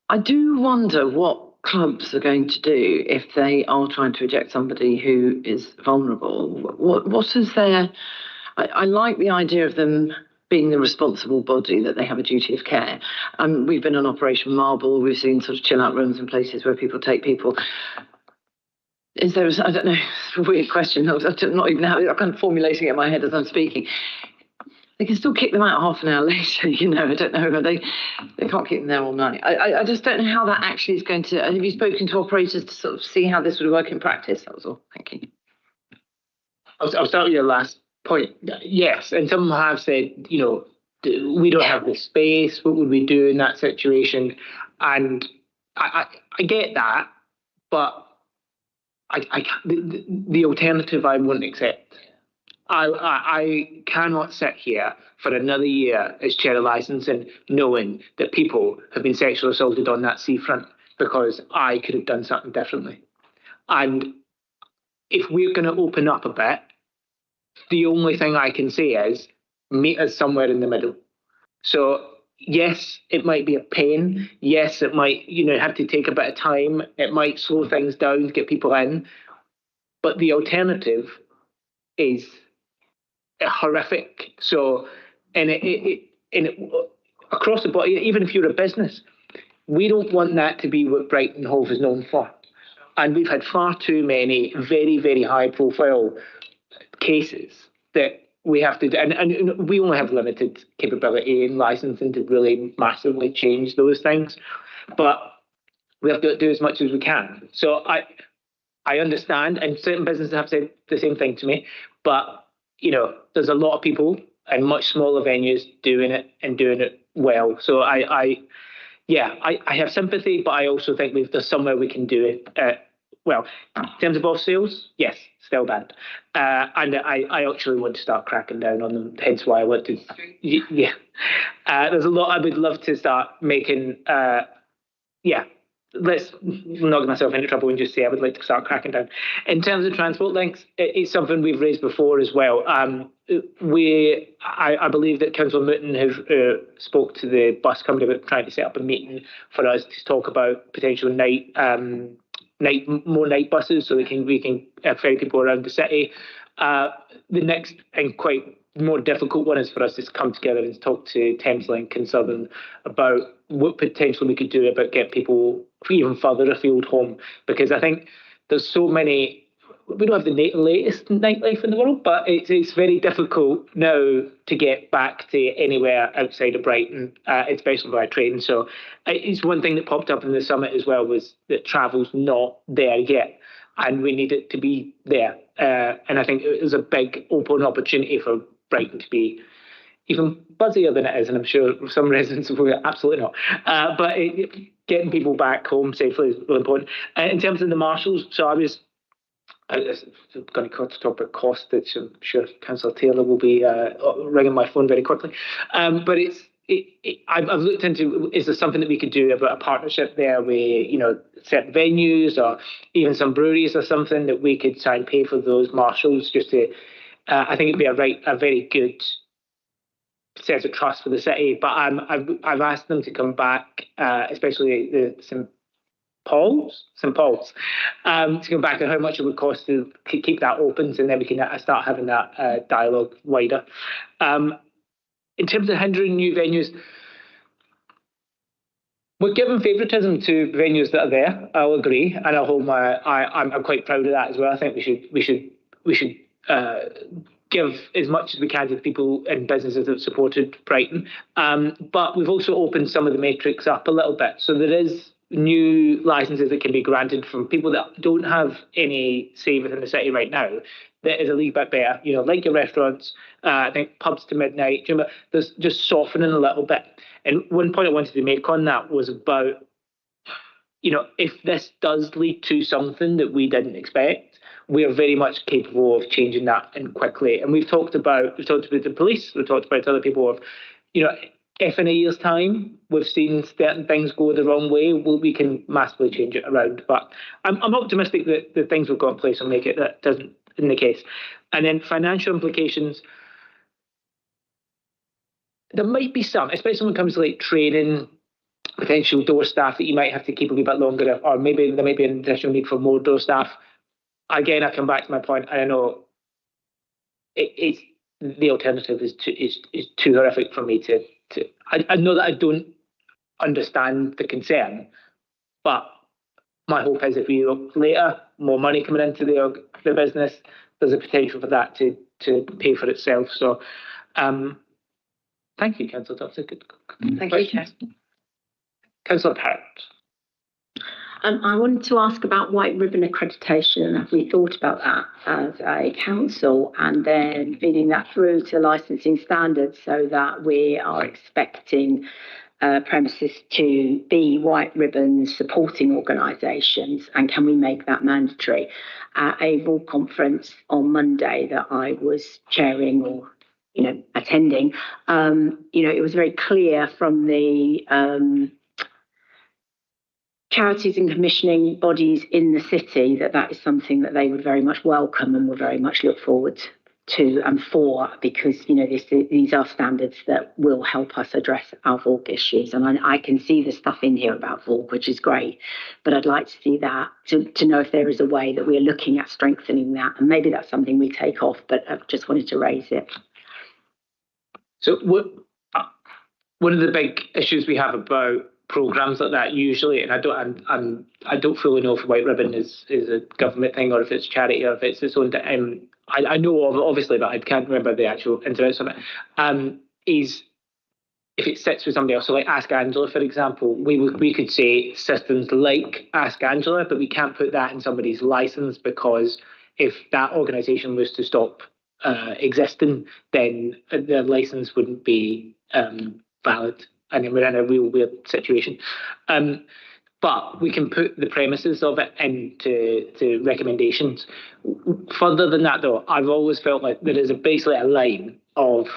I do wonder what clubs are going to do if they are trying to eject somebody who is vulnerable. What is their... I like the idea of them being the responsible body, that they have a duty of care. We've been on Operation Marble. We've seen sort of chill-out rooms and places where people take people. Is there, I don't know, it's a weird question. I'm kind of formulating it in my head as I'm speaking. They can still kick them out half an hour later, I don't know, they can't keep them there all night. I just don't know how that actually is going to... Have you spoken to operators to sort of see how this would work in practice? That was all. Thank you. I'll start with your last point. Yes, and some have said, we don't have the space. What would we do in that situation? And I get that, but the alternative I wouldn't accept. I cannot sit here for another year as chair of licensing knowing that people have been sexually assaulted on that seafront because I could have done something differently. And if we're going to open up a bit, the only thing I can say is meet us somewhere in the middle. So yes, it might be a pain. Yes, it might, have to take a bit of time. It might slow things down to get people in. But the alternative is horrific. So, across the board, even if you're a business, we don't want that to be what Brighton Hove is known for. And we've had far too many very, very high profile cases that we have to do. And we only have limited capability in licensing to really massively change those things. But we have to do as much as we can. So I understand, and certain businesses have said the same thing to me, but there's a lot of people in much smaller venues doing it well. So I have sympathy, but I also think there's somewhere we can do it. Well, in terms of off sales, yes, still banned. And I actually want to start cracking down on them, hence why I want to. Yeah. There's a lot I would love to start making. Let's not get myself into trouble and just say I would like to start cracking down. In terms of transport links, it's something we've raised before as well. I believe that Councillor Mooten have spoke to the bus company about trying to set up a meeting for us to talk about potential more night buses so we can ferry people around the city. The next and quite more difficult one is for us to come together and talk to Thameslink and Southern about what potentially we could do about getting people even further afield home, because I think there's so many. We don't have the latest nightlife in the world, but it's very difficult now to get back to anywhere outside of Brighton, especially by train. So it's one thing that popped up in the summit as well, was that travel's not there yet, and we need it to be there. And I think it was a big open opportunity for Brighton to be even buzzier than it is, and I'm sure some residents will go, absolutely not. But getting people back home safely is really important. In terms of the marshals, so I was going to talk about cost, which I'm sure Councillor Taylor will be ringing my phone very quickly. But I've looked into, is there something that we could do about a partnership there with, certain venues or even some breweries or something that we could try and pay for those marshals just to, I think it'd be a very good sense of trust for the city. But I've asked them to come back, especially the St Paul's, to come back on how much it would cost to keep that open, and then we can start having that dialogue wider. In terms of hindering new venues, we're giving favouritism to venues that are there. I'll agree, and I'm quite proud of that as well. I think we should we should give as much as we can to the people and businesses that have supported Brighton. But we've also opened some of the matrix up a little bit. So there is new licenses that can be granted from people that don't have any say within the city right now. That is a little bit better, like your restaurants, I think pubs to midnight. There's just softening a little bit. And one point I wanted to make on that was about, if this does lead to something that we didn't expect, we are very much capable of changing that and quickly. And we've talked about the police, we've talked about other people of, if in a year's time we've seen certain things go the wrong way, we can massively change it around. But I'm optimistic that the things we've got in place will make it that doesn't in the case. And then financial implications, there might be some, especially when it comes to like training potential door staff that you might have to keep a wee bit longer, or maybe there might be an additional need for more door staff. Again, I come back to my point. I know it's the alternative is too horrific for me to. I know that I don't understand the concern, but my hope is if we look later, more money coming into the business, there's a potential for that to pay for itself. So, thank you, Councillor. That's a good. Thank you, Chair. Councillor Parrott. I wanted to ask about white ribbon accreditation. Have we thought about that as a council and then feeding that through to licensing standards so that we are expecting premises to be white ribbon supporting organisations, and can we make that mandatory? At a Hove conference on Monday that I was chairing or attending, it was very clear from the charities and commissioning bodies in the city that is something that they would very much welcome and would very much look forward to and for, because these are standards that will help us address our VOG issues. And I can see the stuff in here about VOG, which is great, but I'd like to see that to know if there is a way that we're looking at strengthening that, and maybe that's something we take off, but I just wanted to raise it. So one of the big issues we have about programs like that usually, and I don't fully know if white ribbon is a government thing or if it's charity or if it's its own. I know of it obviously, but I can't remember the actual ins and outs of it. Is if it sits with somebody else, so like Ask Angela, for example, we could say systems like Ask Angela, but we can't put that in somebody's license, because if that organisation was to stop existing, then their license wouldn't be valid. And then we're in a real weird situation. But we can put the premises of it into recommendations. Further than that, though, I've always felt like there is basically a line of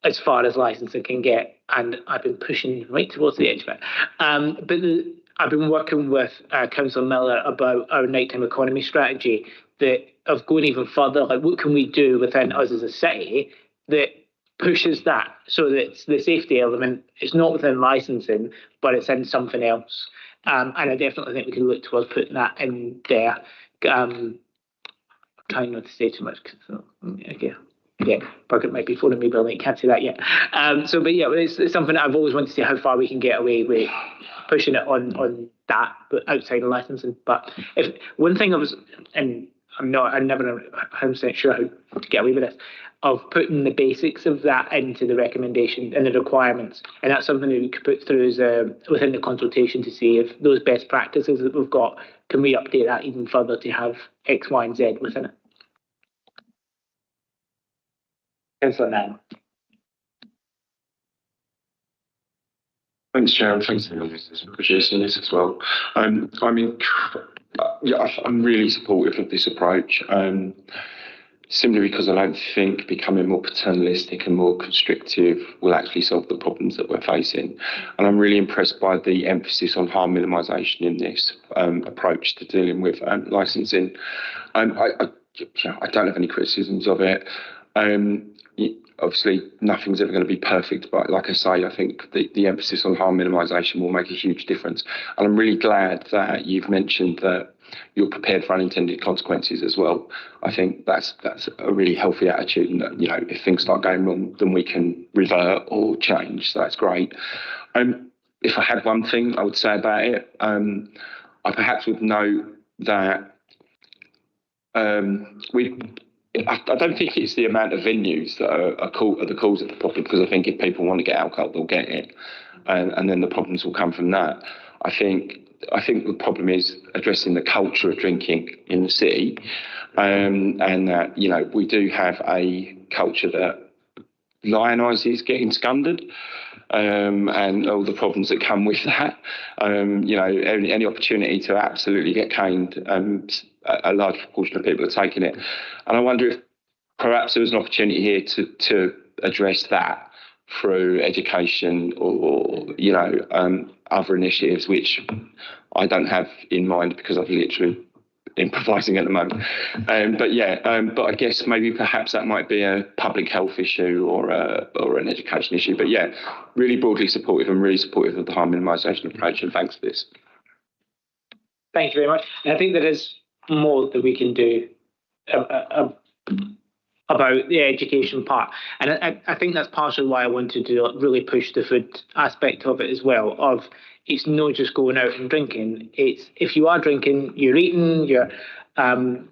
as far as licensing can get, and I've been pushing right towards the edge of it. I've been working with Councillor Miller about our nighttime economy strategy, that of going even further, like what can we do within us as a city that pushes that, so that it's the safety element is not within licensing, but it's in something else. And I definitely think we can look towards putting that in there. I'm trying not to say too much, because Burger might be phoning me, but I can't say that yet. But it's something that I've always wanted to see how far we can get away with pushing it on that, but outside of licensing. But if one thing I'm never 100% sure how to get away with this, of putting the basics of that into the recommendation and the requirements. And that's something that we could put through as within the consultation to see if those best practices that we've got, can we update that even further to have X, Y, and Z within it. Councillor Nan. Thanks, Chair, and thanks to the officers for producing this as well. I'm really supportive of this approach, simply because I don't think becoming more paternalistic and more constrictive will actually solve the problems that we're facing. And I'm really impressed by the emphasis on harm minimisation in this approach to dealing with licensing. I don't have any criticisms of it. Obviously, nothing's ever going to be perfect, but like I say, I think the emphasis on harm minimisation will make a huge difference. And I'm really glad that you've mentioned that you're prepared for unintended consequences as well. I think that's a really healthy attitude, and that, if things start going wrong, then we can revert or change. So that's great. If I had one thing I would say about it, I perhaps would note that I don't think it's the amount of venues that are the cause of the problem, because I think if people want to get alcohol, they'll get it, and then the problems will come from that. I think the problem is addressing the culture of drinking in the city, and that, you know, we do have a culture that lionises getting scundered, and all the problems that come with that. You know, any opportunity to absolutely get caned, a large proportion of people are taking it. And I wonder if perhaps there was an opportunity here to address that through education or you know, other initiatives, which I don't have in mind because I've literally improvising at the moment. But I guess maybe perhaps that might be a public health issue or an education issue. But yeah, really broadly supportive and really supportive of the harm minimisation approach, and thanks for this. Thank you very much. And I think there is more that we can do about the education part. And I think that's partially why I wanted to really push the food aspect of it as well, of it's not just going out and drinking. It's if you are drinking, you're eating, you're I'll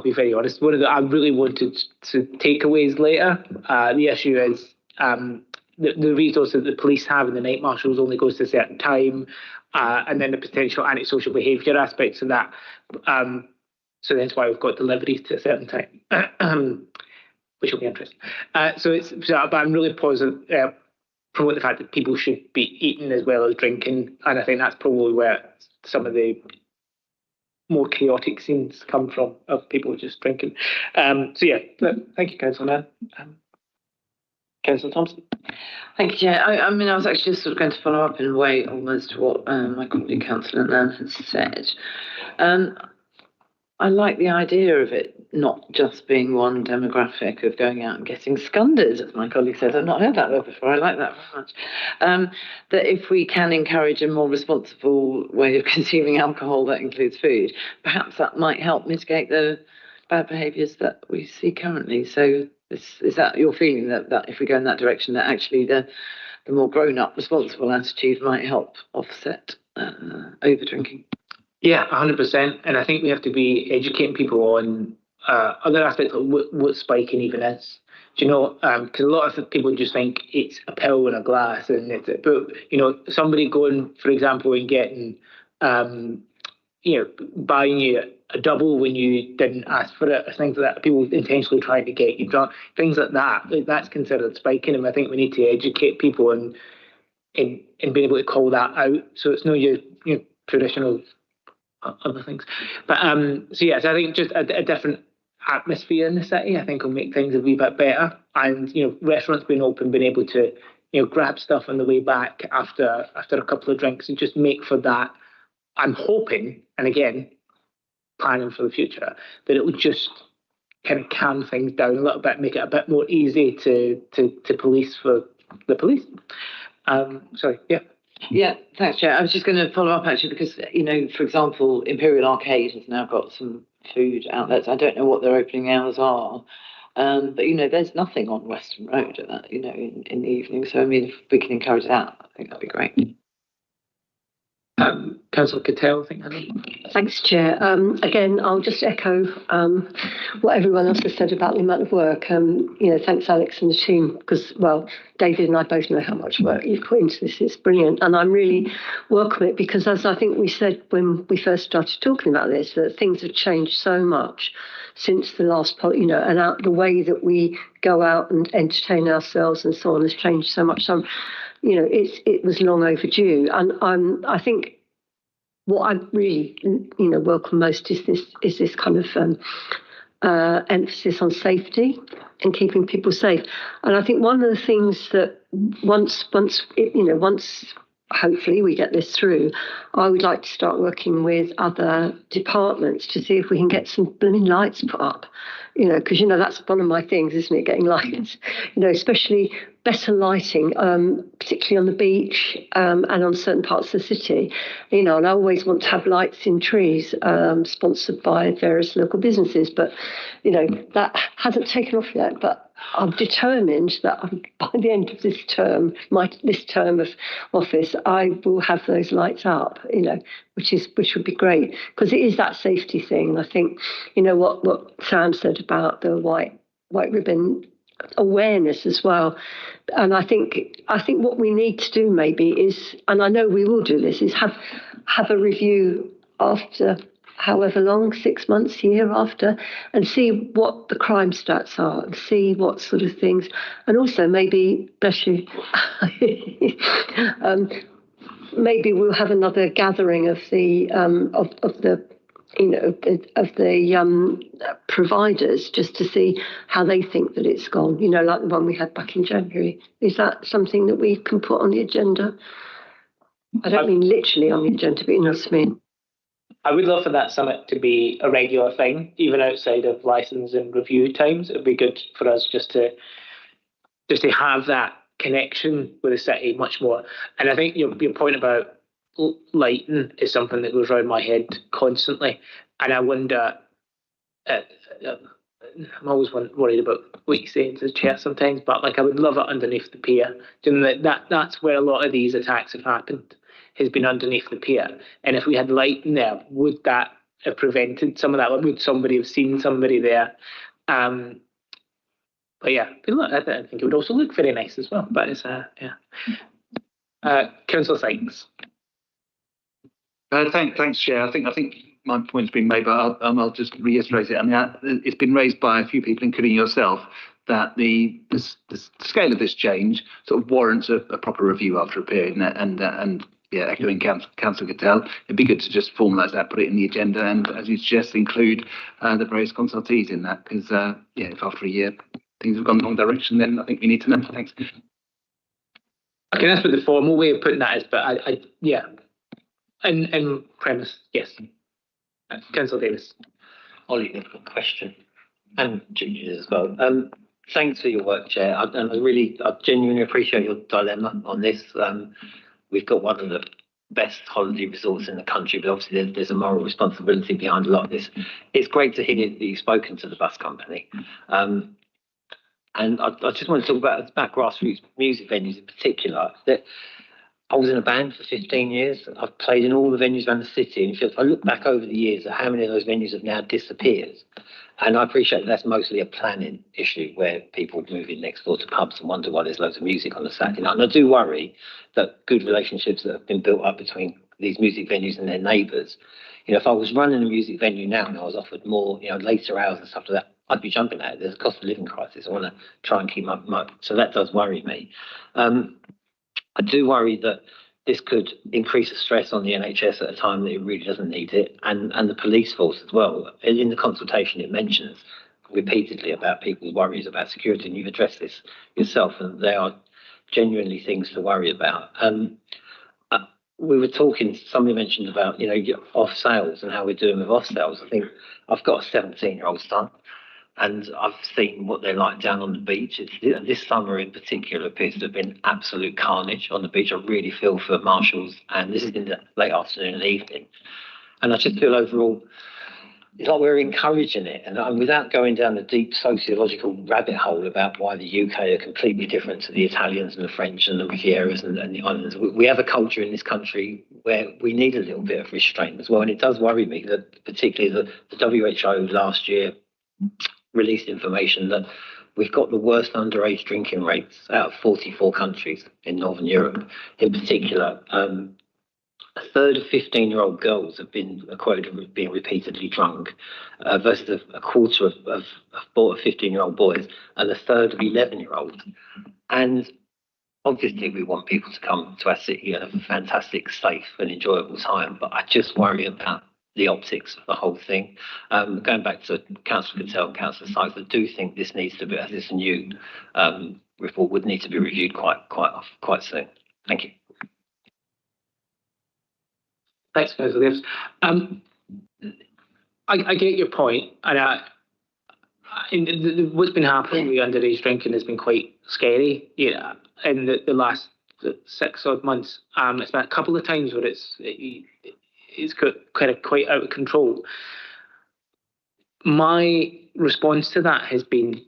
be very honest, one of the I really wanted to takeaways later. The issue is the resource that the police have and the night marshals only goes to a certain time, and then the potential antisocial behaviour aspects of that. So that's why we've got deliveries to a certain time, which will be interesting. But I'm really positive, promote the fact that people should be eating as well as drinking, and I think that's probably where some of the more chaotic scenes come from, of people just drinking. Thank you, Councillor Mann. Councillor Thompson. Thank you, Chair. I mean, I was actually just sort of going to follow up in a way almost what my colleague Councillor Mann has said. I like the idea of it not just being one demographic of going out and getting scundered, as my colleague says. I've not heard that word before. I like that very much. That if we can encourage a more responsible way of consuming alcohol that includes food, perhaps that might help mitigate the bad behaviours that we see currently. So is that your feeling, that if we go in that direction, that actually the more grown-up, responsible attitude might help offset over drinking? Yeah, 100%. And I think we have to be educating people on other aspects of what spiking even is. Do you know, because a lot of people just think it's a pill in a glass, but you know, somebody going, for example, and getting, buying you a double when you didn't ask for it, or things like that. People intentionally trying to get you drunk, things like that. That's considered spiking, and I think we need to educate people and being able to call that out, so it's not your traditional other things. But so I think just a different atmosphere in the city, I think, will make things a wee bit better. And restaurants being open, being able to grab stuff on the way back after a couple of drinks, and just make for that. I'm hoping, and again, planning for the future, that it would just kind of calm things down a little bit, make it a bit more easy to police for the police. Yeah, thanks, Chair. I was just going to follow up actually because, for example, Imperial Arcade has now got some food outlets. I don't know what their opening hours are, but there's nothing on Western Road at that, in the evening. So I mean, if we can encourage that, I think that'd be great. Councillor Cattell, I think. Thanks, Chair. Again, I'll just echo what everyone else has said about the amount of work. Thanks, Alex and the team, because, David and I both know how much work you've put into this. It's brilliant. And I'm really welcome it because, as I think we said when we first started talking about this, that things have changed so much since the last, and the way that we go out and entertain ourselves and so on has changed so much. So, it was long overdue. And I think what I really, welcome most is this kind of emphasis on safety and keeping people safe. And I think one of the things that once hopefully we get this through, I would like to start working with other departments to see if we can get some blooming lights put up, because, that's one of my things, isn't it, getting lights, especially better lighting, particularly on the beach and on certain parts of the city, and I always want to have lights in trees sponsored by various local businesses, but, that hasn't taken off yet, but I'm determined that by the end of this term, this term of office, I will have those lights up, which would be great, because it is that safety thing. I think, what Sam said about the white ribbon awareness as well. And I think what we need to do maybe is, and I know we will do this, is have a review after however long, 6 months, year after, and see what the crime stats are and see what sort of things, and also maybe, bless you, maybe we'll have another gathering of the providers, just to see how they think that it's gone, like the one we had back in January. Is that something that we can put on the agenda? I don't mean literally on the agenda, but you know what I mean. I would love for that summit to be a regular thing, even outside of license and review times. It would be good for us just to have that connection with the city much more. And I think your point about lighting is something that goes around my head constantly. And I wonder, I'm always worried about what you say to the chair sometimes, but I would love it underneath the pier. That's where a lot of these attacks have happened, has been underneath the pier. And if we had light in there, would that have prevented some of that? Would somebody have seen somebody there? But yeah, I think it would also look very nice as well. But it's Councillor Sykes. Thanks, Chair. I think my point's been made, but I'll just reiterate it. I mean, it's been raised by a few people, including yourself, that the scale of this change sort of warrants a proper review after a period, and echoing Councillor Cattell, it'd be good to just formalise that, put it in the agenda, and as you suggest, include the various consultees in that, because if after a year things have gone the wrong direction, then I think we need to know. Thanks. Okay, that's what the formal way of putting that is, but in premise, yes. Councillor Davis. Ollie, a question, and Ginger as well. Thanks for your work, Chair, and I genuinely appreciate your dilemma on this. We've got one of the best holiday resorts in the country, but obviously there's a moral responsibility behind a lot of this. It's great to hear that you've spoken to the bus company. And I just want to talk about grassroots music venues in particular. That I was in a band for 15 years. I've played in all the venues around the city. And if I look back over the years at how many of those venues have now disappeared, and I appreciate that's mostly a planning issue where people move in next door to pubs and wonder why there's loads of music on a Saturday night. And I do worry that good relationships that have been built up between these music venues and their neighbours, if I was running a music venue now and I was offered more, later hours and stuff like that, I'd be jumping at it. There's a cost of living crisis. I want to try and keep my so that does worry me. I do worry that this could increase the stress on the NHS at a time that it really doesn't need it, and the police force as well. In the consultation, it mentions repeatedly about people's worries about security, and you've addressed this yourself, and they are genuinely things to worry about. We were talking, somebody mentioned about, off sales and how we're doing with off sales. I think I've got a 17-year-old son, and I've seen what they're like down on the beach. This summer in particular appears to have been absolute carnage on the beach. I really feel for marshals, and this is in the late afternoon and evening. And I just feel overall, it's like we're encouraging it. And without going down the deep sociological rabbit hole about why the UK are completely different to the Italians and the French and the Rivieras and the islands, we have a culture in this country where we need a little bit of restraint as well. And it does worry me that particularly the WHO last year released information that we've got the worst underage drinking rates out of 44 countries in Northern Europe. In particular, a third of 15-year-old girls have been quoted as being repeatedly drunk, versus a quarter of 15-year-old boys, and a third of 11-year-olds. And obviously, we want people to come to our city and have a fantastic, safe, and enjoyable time. But I just worry about the optics of the whole thing. Going back to Councillor Cattell and Councillor Sykes, I do think this needs to be, as this new report would need to be reviewed quite soon. Thank you. Thanks, Councillor Davis. I get your point, and what's been happening with underage drinking has been quite scary. In the last 6 odd months, it's been a couple of times where it's got kind of quite out of control. My response to that has been,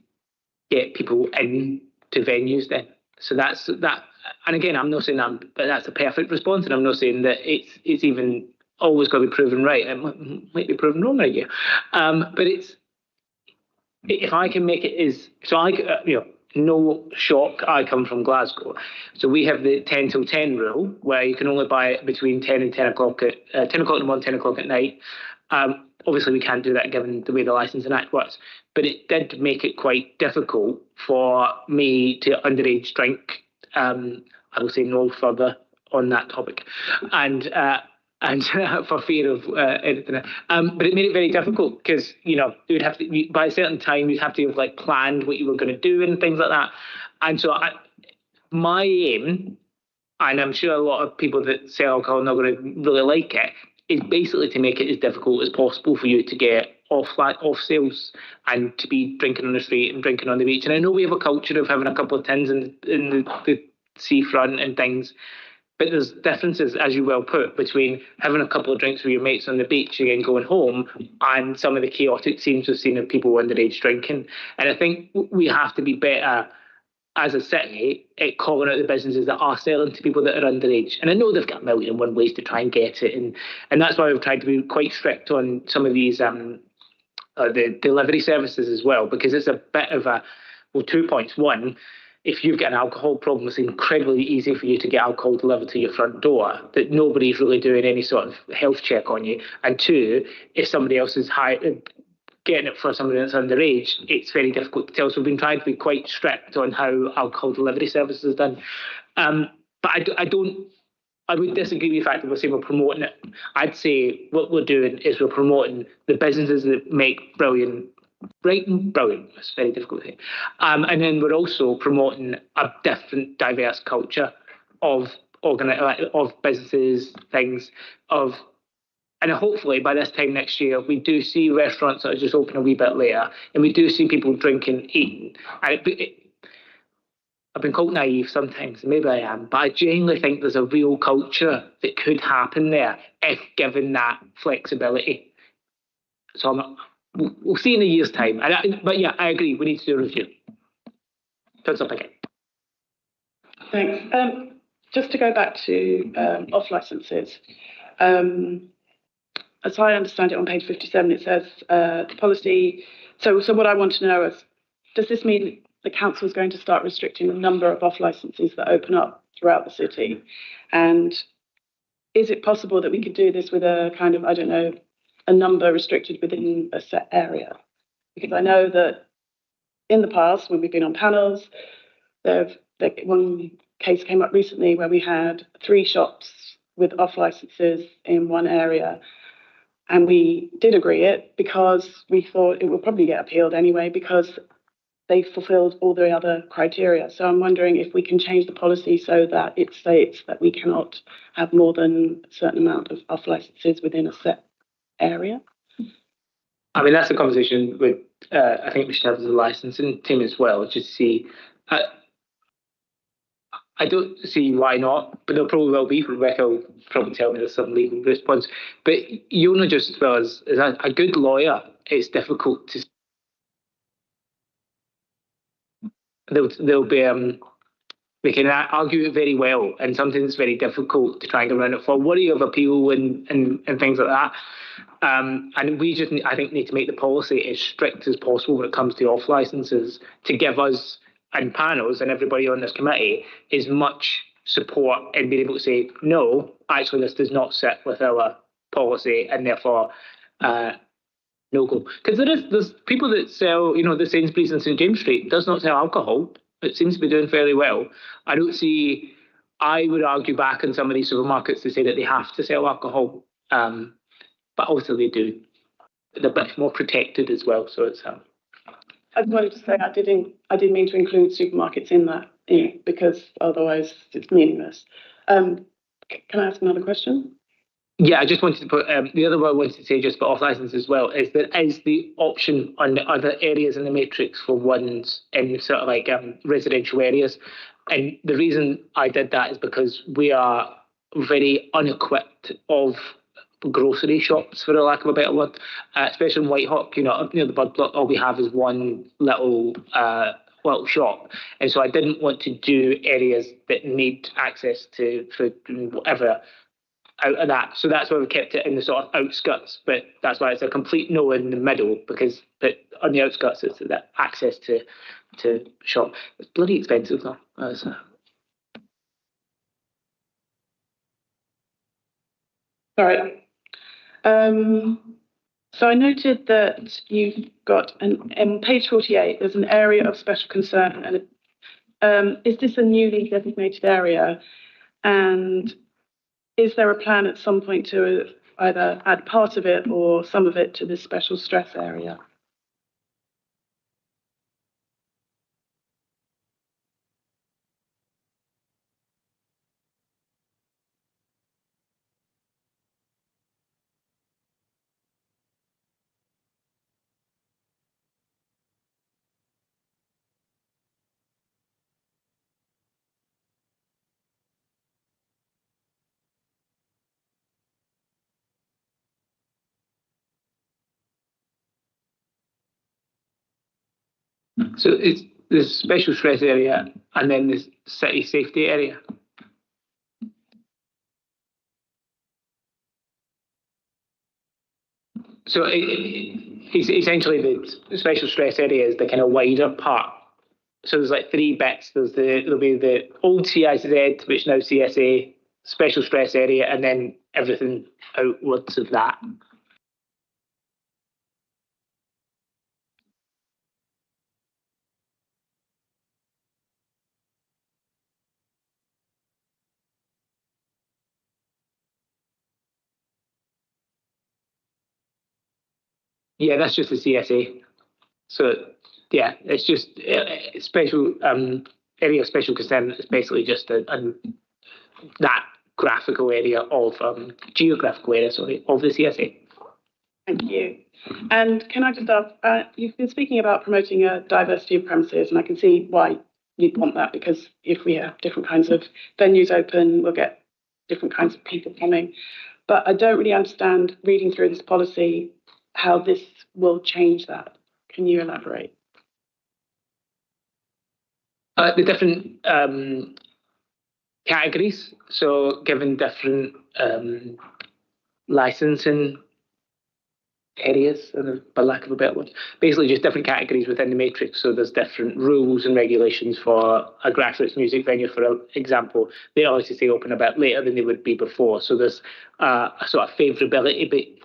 get people into venues then. So that's that. And again, I'm not saying that that's a perfect response, and I'm not saying that it's even always got to be proven right. It might be proven wrong right here. But if I can make it no shock, I come from Glasgow, so we have the 10 till 10 rule, where you can only buy it between 10 and 10 o'clock at 10 o'clock in the morning, 10 o'clock at night. Obviously, we can't do that given the way the Licensing Act works, but it did make it quite difficult for me to underage drink. I will say no further on that topic, and for fear of anything. But it made it very difficult because you would have to, by a certain time, you'd have to have like planned what you were going to do and things like that. And so my aim, and I'm sure a lot of people that sell alcohol are not going to really like it, is basically to make it as difficult as possible for you to get off sales and to be drinking on the street and drinking on the beach. And I know we have a culture of having a couple of tins in the seafront and things, but there's differences, as you well put, between having a couple of drinks with your mates on the beach and then going home and some of the chaotic scenes we've seen of people underage drinking. And I think we have to be better as a city at calling out the businesses that are selling to people that are underage. And I know they've got a million and one ways to try and get it. And that's why we've tried to be quite strict on some of these the delivery services as well, because it's a bit of 2 points. One, if you've got an alcohol problem, it's incredibly easy for you to get alcohol delivered to your front door, that nobody's really doing any sort of health check on you. And two, if somebody else is getting it for somebody that's underage, it's very difficult to tell. So we've been trying to be quite strict on how alcohol delivery service is done. But I would disagree with the fact that we're saying we're promoting it. I'd say what we're doing is we're promoting the businesses that make Brighton brilliant. It's very difficult to say. And then we're also promoting a different, diverse culture of businesses, things, and hopefully by this time next year, we do see restaurants that are just open a wee bit later, and we do see people drinking, eating. And I've been called naive sometimes, maybe I am, but I genuinely think there's a real culture that could happen there if given that flexibility. So we'll see in a year's time. But yeah, I agree, we need to do a review. Thumbs up again. Thanks. Just to go back to off licenses. As I understand it on page 57, it says the policy. So what I want to know is, does this mean the council is going to start restricting the number of off licenses that open up throughout the city? And is it possible that we could do this with a kind of, a number restricted within a set area? Because I know that in the past, when we've been on panels, one case came up recently where we had 3 shops with off licenses in one area. And we did agree it because we thought it would probably get appealed anyway because they fulfilled all the other criteria. So I'm wondering if we can change the policy so that it states that we cannot have more than a certain amount of off licenses within a set area. I mean, that's a conversation with, I think we should have the licensing team as well, just to see. I don't see why not, but there probably will be. Rebecca will probably tell me there's some legal response. But you'll know just as well as a good lawyer, it's difficult to. They'll be they can argue it very well, and sometimes it's very difficult to try and get around it for worry of appeal and things like that. And we just, I think, need to make the policy as strict as possible when it comes to off licenses to give us and panels and everybody on this committee as much support and being able to say, no, actually this does not sit with our policy and therefore no go. Because there's people that sell, the Sainsbury's in St James Street does not sell alcohol. It seems to be doing fairly well. I would argue back in some of these supermarkets to say that they have to sell alcohol, but also they do. They're a bit more protected as well, so it's I wanted to say I did mean to include supermarkets in that, because otherwise it's meaningless. Can I ask another question? Yeah, I just wanted to put the other one I wanted to say just about off license as well is there is the option on the other areas in the matrix for ones in sort of like residential areas, and the reason I did that is because we are very unequipped of grocery shops, for the lack of a better word, especially in Whitehawk. Near the Bird Block, all we have is one little shop. And so I didn't want to do areas that need access to food and whatever out of that. So that's why we kept it in the sort of outskirts. But that's why it's a complete no in the middle, because but on the outskirts it's that access to shop. It's bloody expensive though. All right. So I noted that you've got on page 48, there's an area of special concern. And is this a newly designated area? And is there a plan at some point to either add part of it or some of it to this special stress area? So it's the special stress area and then the city safety area. So it's essentially the special stress area is the kind of wider part. So there's like three bits. There'll be the old CIZ, which now CSA, special stress area, and then everything outwards of that. Yeah, that's just the CSA. So yeah, it's just special area of special concern. It's basically just that graphical area of geographical area, sorry, of the CSA. Thank you. And can I just ask, you've been speaking about promoting a diversity of premises, and I can see why you'd want that, because if we have different kinds of venues open, we'll get different kinds of people coming. But I don't really understand, reading through this policy, how this will change that. Can you elaborate? The different categories, so given different licensing areas, for lack of a better word, basically just different categories within the matrix. So there's different rules and regulations for a grassroots music venue, for example. They always say open a bit later than they would be before. So there's a sort of favourability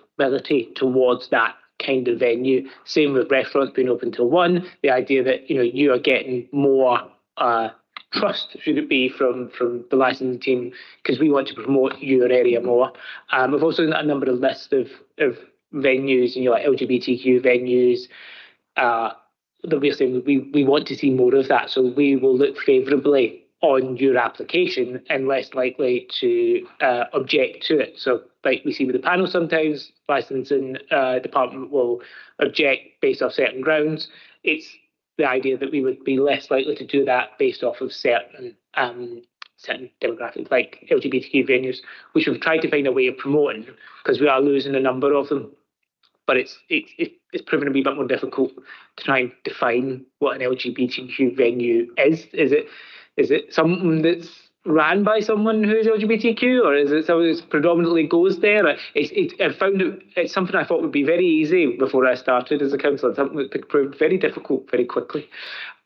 towards that kind of venue. Same with restaurants being open till 1. The idea that you are getting more trust, should it be, from the licensing team, because we want to promote your area more. We've also got a number of lists of venues, and like LGBTQ venues. We want to see more of that, so we will look favourably on your application and less likely to object to it. So, like we see with the panel, sometimes licensing department will object based off certain grounds. It's the idea that we would be less likely to do that based off of certain demographics, like LGBTQ venues, which we've tried to find a way of promoting, because we are losing a number of them. But it's proven to be a bit more difficult to try and define what an LGBTQ venue is. Is it something that's ran by someone who's LGBTQ, or is it someone that predominantly goes there? I found it's something I thought would be very easy before I started as a councillor, something that proved very difficult very quickly.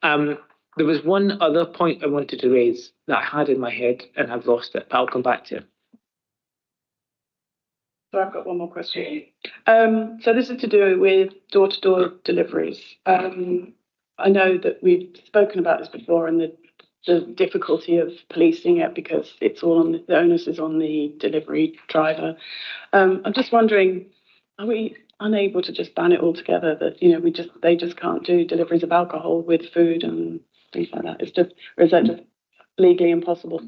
There was one other point I wanted to raise that I had in my head and I've lost it, but I'll come back to it. So I've got one more question. So this is to do with door-to-door deliveries. I know that we've spoken about this before, and the difficulty of policing it, because it's all on the onus is on the delivery driver. I'm just wondering, are we unable to just ban it altogether? That they just can't do deliveries of alcohol with food and things like that. Or is that just legally impossible?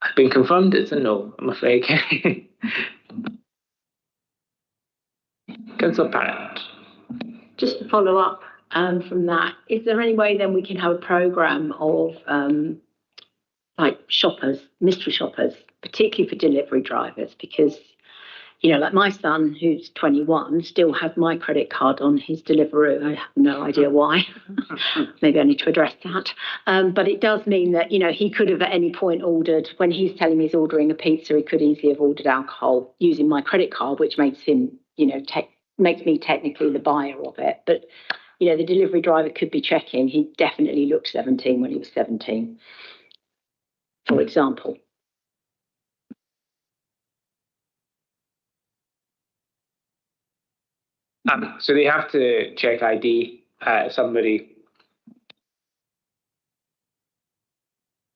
I've been confirmed it's a no, I'm afraid. Councillor Parrott. Just to follow up from that, is there any way then we can have a programme of like shoppers, mystery shoppers, particularly for delivery drivers? Because like my son, who's 21, still has my credit card on his Deliveroo. I have no idea why. Maybe I need to address that. But it does mean that, he could have at any point ordered, when he's telling me he's ordering a pizza, he could easily have ordered alcohol using my credit card, which makes him, makes me technically the buyer of it. But, the delivery driver could be checking. He definitely looked 17 when he was 17, for example. So they have to check ID somebody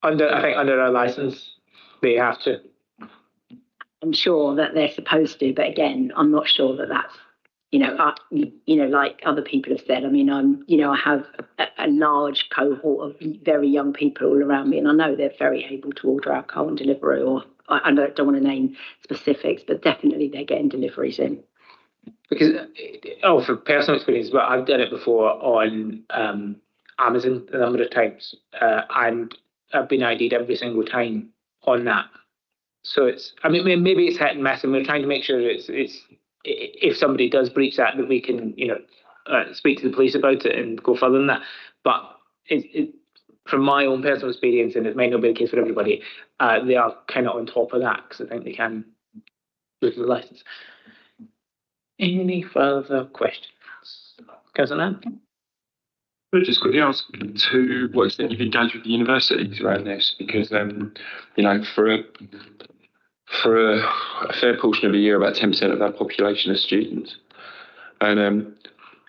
under a license. They have to. I'm sure that they're supposed to, but again, I'm not sure that that's, like other people have said. I mean, I have a large cohort of very young people all around me, and I know they're very able to order alcohol and delivery, or I don't want to name specifics, but definitely they're getting deliveries in. Because, for personal experience, but I've done it before on Amazon a number of times, and I've been ID'd every single time on that. So maybe it's hit and miss, and we're trying to make sure it's if somebody does breach that we can, speak to the police about it and go further than that. But from my own personal experience, and it might not be the case for everybody, they are kind of on top of that because I think they can lose the license. Any further questions? Councillor Lamb? I'll just quickly ask to what extent you've engaged with the universities around this, because for a fair portion of the year, about 10% of our population are students, and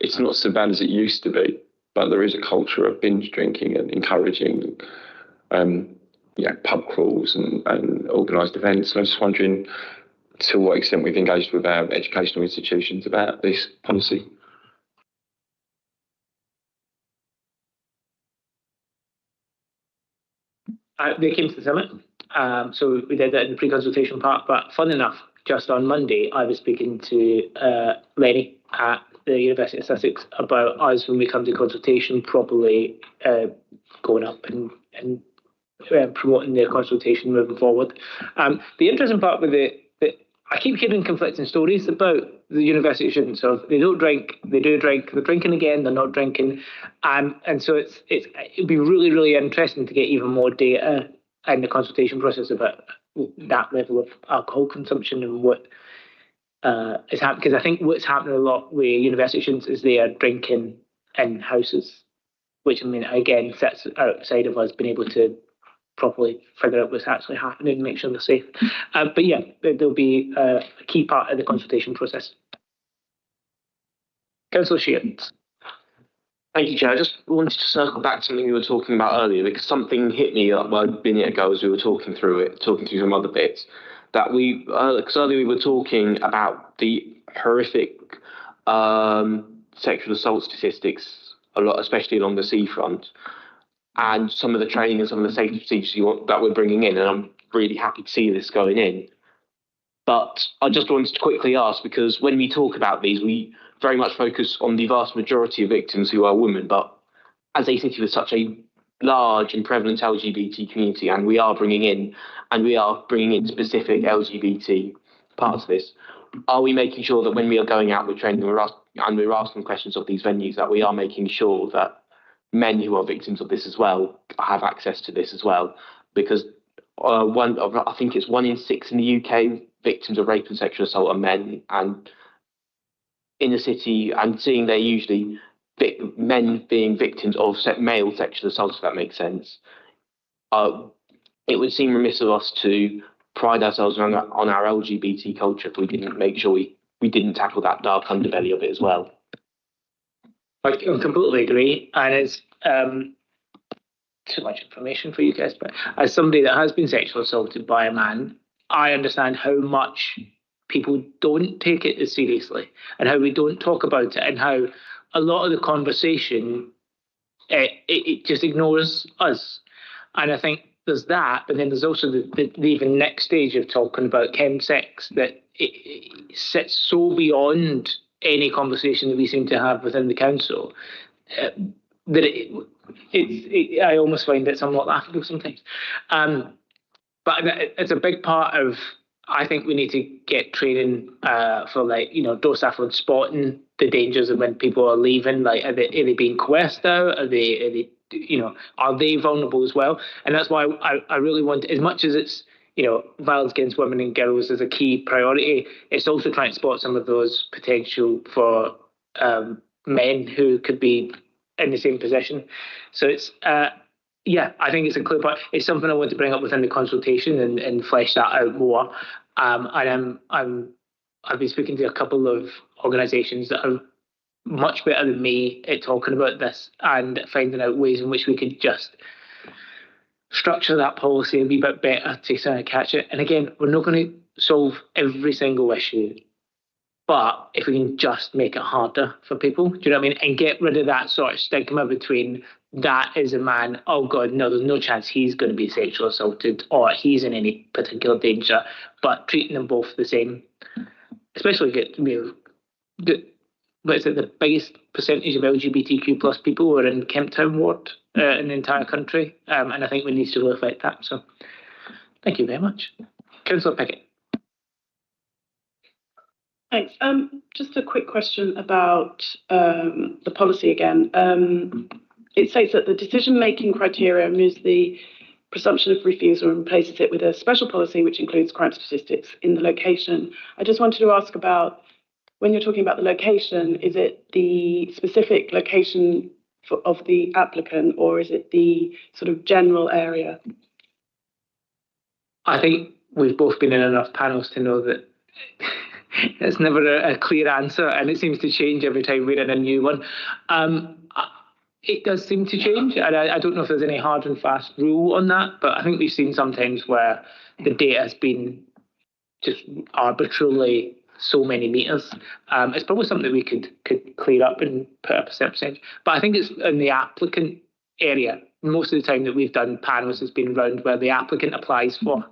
it's not so bad as it used to be, but there is a culture of binge drinking and encouraging pub crawls and organised events. And I'm just wondering to what extent we've engaged with our educational institutions about this policy. They came to the summit, so we did that in the pre-consultation part. But fun enough, just on Monday, I was speaking to Lenny at the University of Sussex about us when we come to consultation properly going up and promoting their consultation moving forward. The interesting part with I keep hearing conflicting stories about the university students. So they don't drink, they do drink, they're drinking again, they're not drinking. And so it'd be really, really interesting to get even more data in the consultation process about that level of alcohol consumption and what is happening. Because I think what's happening a lot with university students is they are drinking in houses, which again sits outside of us being able to properly figure out what's actually happening and make sure they're safe. But yeah, there'll be a key part of the consultation process. Councillor Shears. Thank you, Chair. I just wanted to circle back to something we were talking about earlier, because something hit me a minute ago as we were talking through some other bits, that because earlier we were talking about the horrific sexual assault statistics, a lot, especially along the seafront, and some of the training and some of the safety procedures that we're bringing in, and I'm really happy to see this going in. But I just wanted to quickly ask, because when we talk about these, we very much focus on the vast majority of victims who are women, but as a city with such a large and prevalent LGBT community, and we are bringing in specific LGBT parts of this, are we making sure that when we are going out with training and we're asking questions of these venues, that we are making sure that men who are victims of this as well have access to this as well? Because I think it's 1 in 6 in the UK victims of rape and sexual assault are men, and in the city, and seeing they're usually men being victims of male sexual assault, if that makes sense. It would seem remiss of us to pride ourselves on our LGBT culture if we didn't make sure we didn't tackle that dark underbelly of it as well. I completely agree, and it's too much information for you guys, but as somebody that has been sexually assaulted by a man, I understand how much people don't take it as seriously and how we don't talk about it, and how a lot of the conversation, it just ignores us. And I think there's that, but then there's also the even next stage of talking about chemsex that it sits so beyond any conversation that we seem to have within the council that I almost find it somewhat laughable sometimes. But it's a big part of I think we need to get training for door staff on spotting the dangers of when people are leaving. Like, are they being coerced out? Are they vulnerable as well? And that's why I really want, as much as it's violence against women and girls is a key priority, it's also trying to spot some of those potential for men who could be in the same position. So it's I think it's a clear part. It's something I want to bring up within the consultation and flesh that out more. And I've been speaking to a couple of organisations that are much better than me at talking about this and finding out ways in which we could just structure that policy a wee bit better to sort of catch it. And again, we're not going to solve every single issue, but if we can just make it harder for people, do you know what I mean? And get rid of that sort of stigma between that is a man, oh God, no, there's no chance he's going to be sexually assaulted or he's in any particular danger, but treating them both the same. Especially the biggest percentage of LGBTQ plus people are in Kemp Town ward in the entire country, and I think we need to reflect that. So thank you very much. Councillor Pickett. Thanks. Just a quick question about the policy again. It states that the decision-making criteria removes the presumption of refusal and replaces it with a special policy which includes crime statistics in the location. I just wanted to ask about, when you're talking about the location, is it the specific location of the applicant, or is it the sort of general area? I think we've both been in enough panels to know that it's never a clear answer, and it seems to change every time we're in a new one. It does seem to change, and I don't know if there's any hard and fast rule on that, but I think we've seen sometimes where the data has been just arbitrarily so many meters. It's probably something that we could clear up and put up a percentage. But I think it's in the applicant area. Most of the time that we've done panels has been around where the applicant applies for.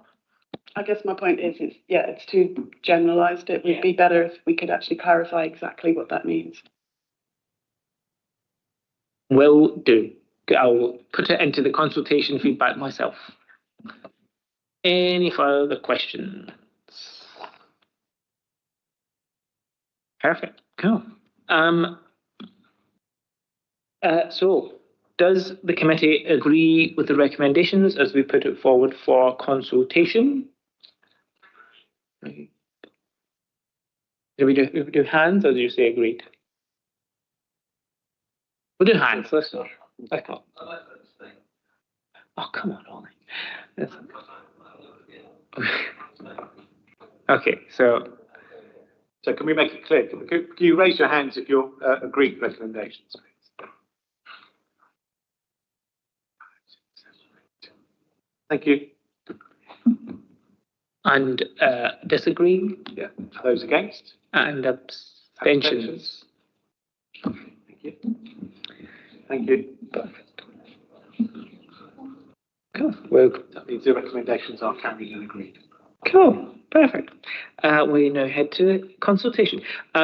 I guess my point is, it's too generalised. It would be better if we could actually clarify exactly what that means. Will do. I'll put it into the consultation feedback myself. Any further questions? Perfect. Cool. So, does the committee agree with the recommendations as we put it forward for consultation? Do we do hands, or do you say agreed? We'll do hands. Let's not. Oh, come on, Ollie. Okay, so can we make it clear? Can you raise your hands if you're agreed recommendations? Thank you. And disagree? Yeah. Those against? And abstentions. Thank you. Thank you. Perfect. Cool. Well, that means the recommendations are carried and agreed. Cool. Perfect. We now head to consultation.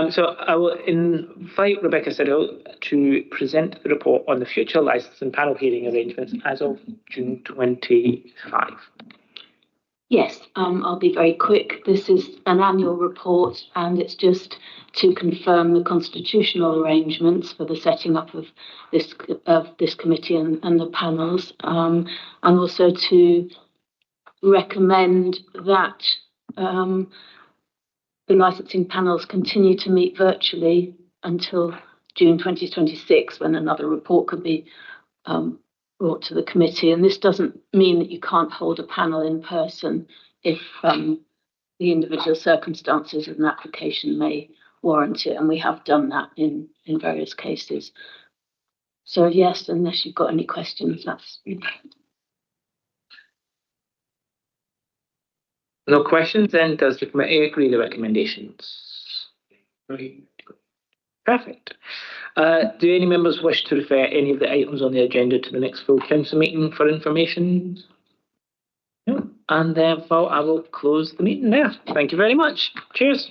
So I will invite Rebecca Siddle to present the report on the future licence and panel hearing arrangements as of June 25. Yes, I'll be very quick. This is an annual report, and it's just to confirm the constitutional arrangements for the setting up of this committee and the panels, and also to recommend that the licensing panels continue to meet virtually until June 2026, when another report could be brought to the committee. And this doesn't mean that you can't hold a panel in person if the individual circumstances of an application may warrant it, and we have done that in various cases. So yes, unless you've got any questions, that's... No questions, then does the committee agree the recommendations? Perfect. Do any members wish to refer any of the items on the agenda to the next full council meeting for information? No. And therefore I will close the meeting there. Thank you very much. Cheers.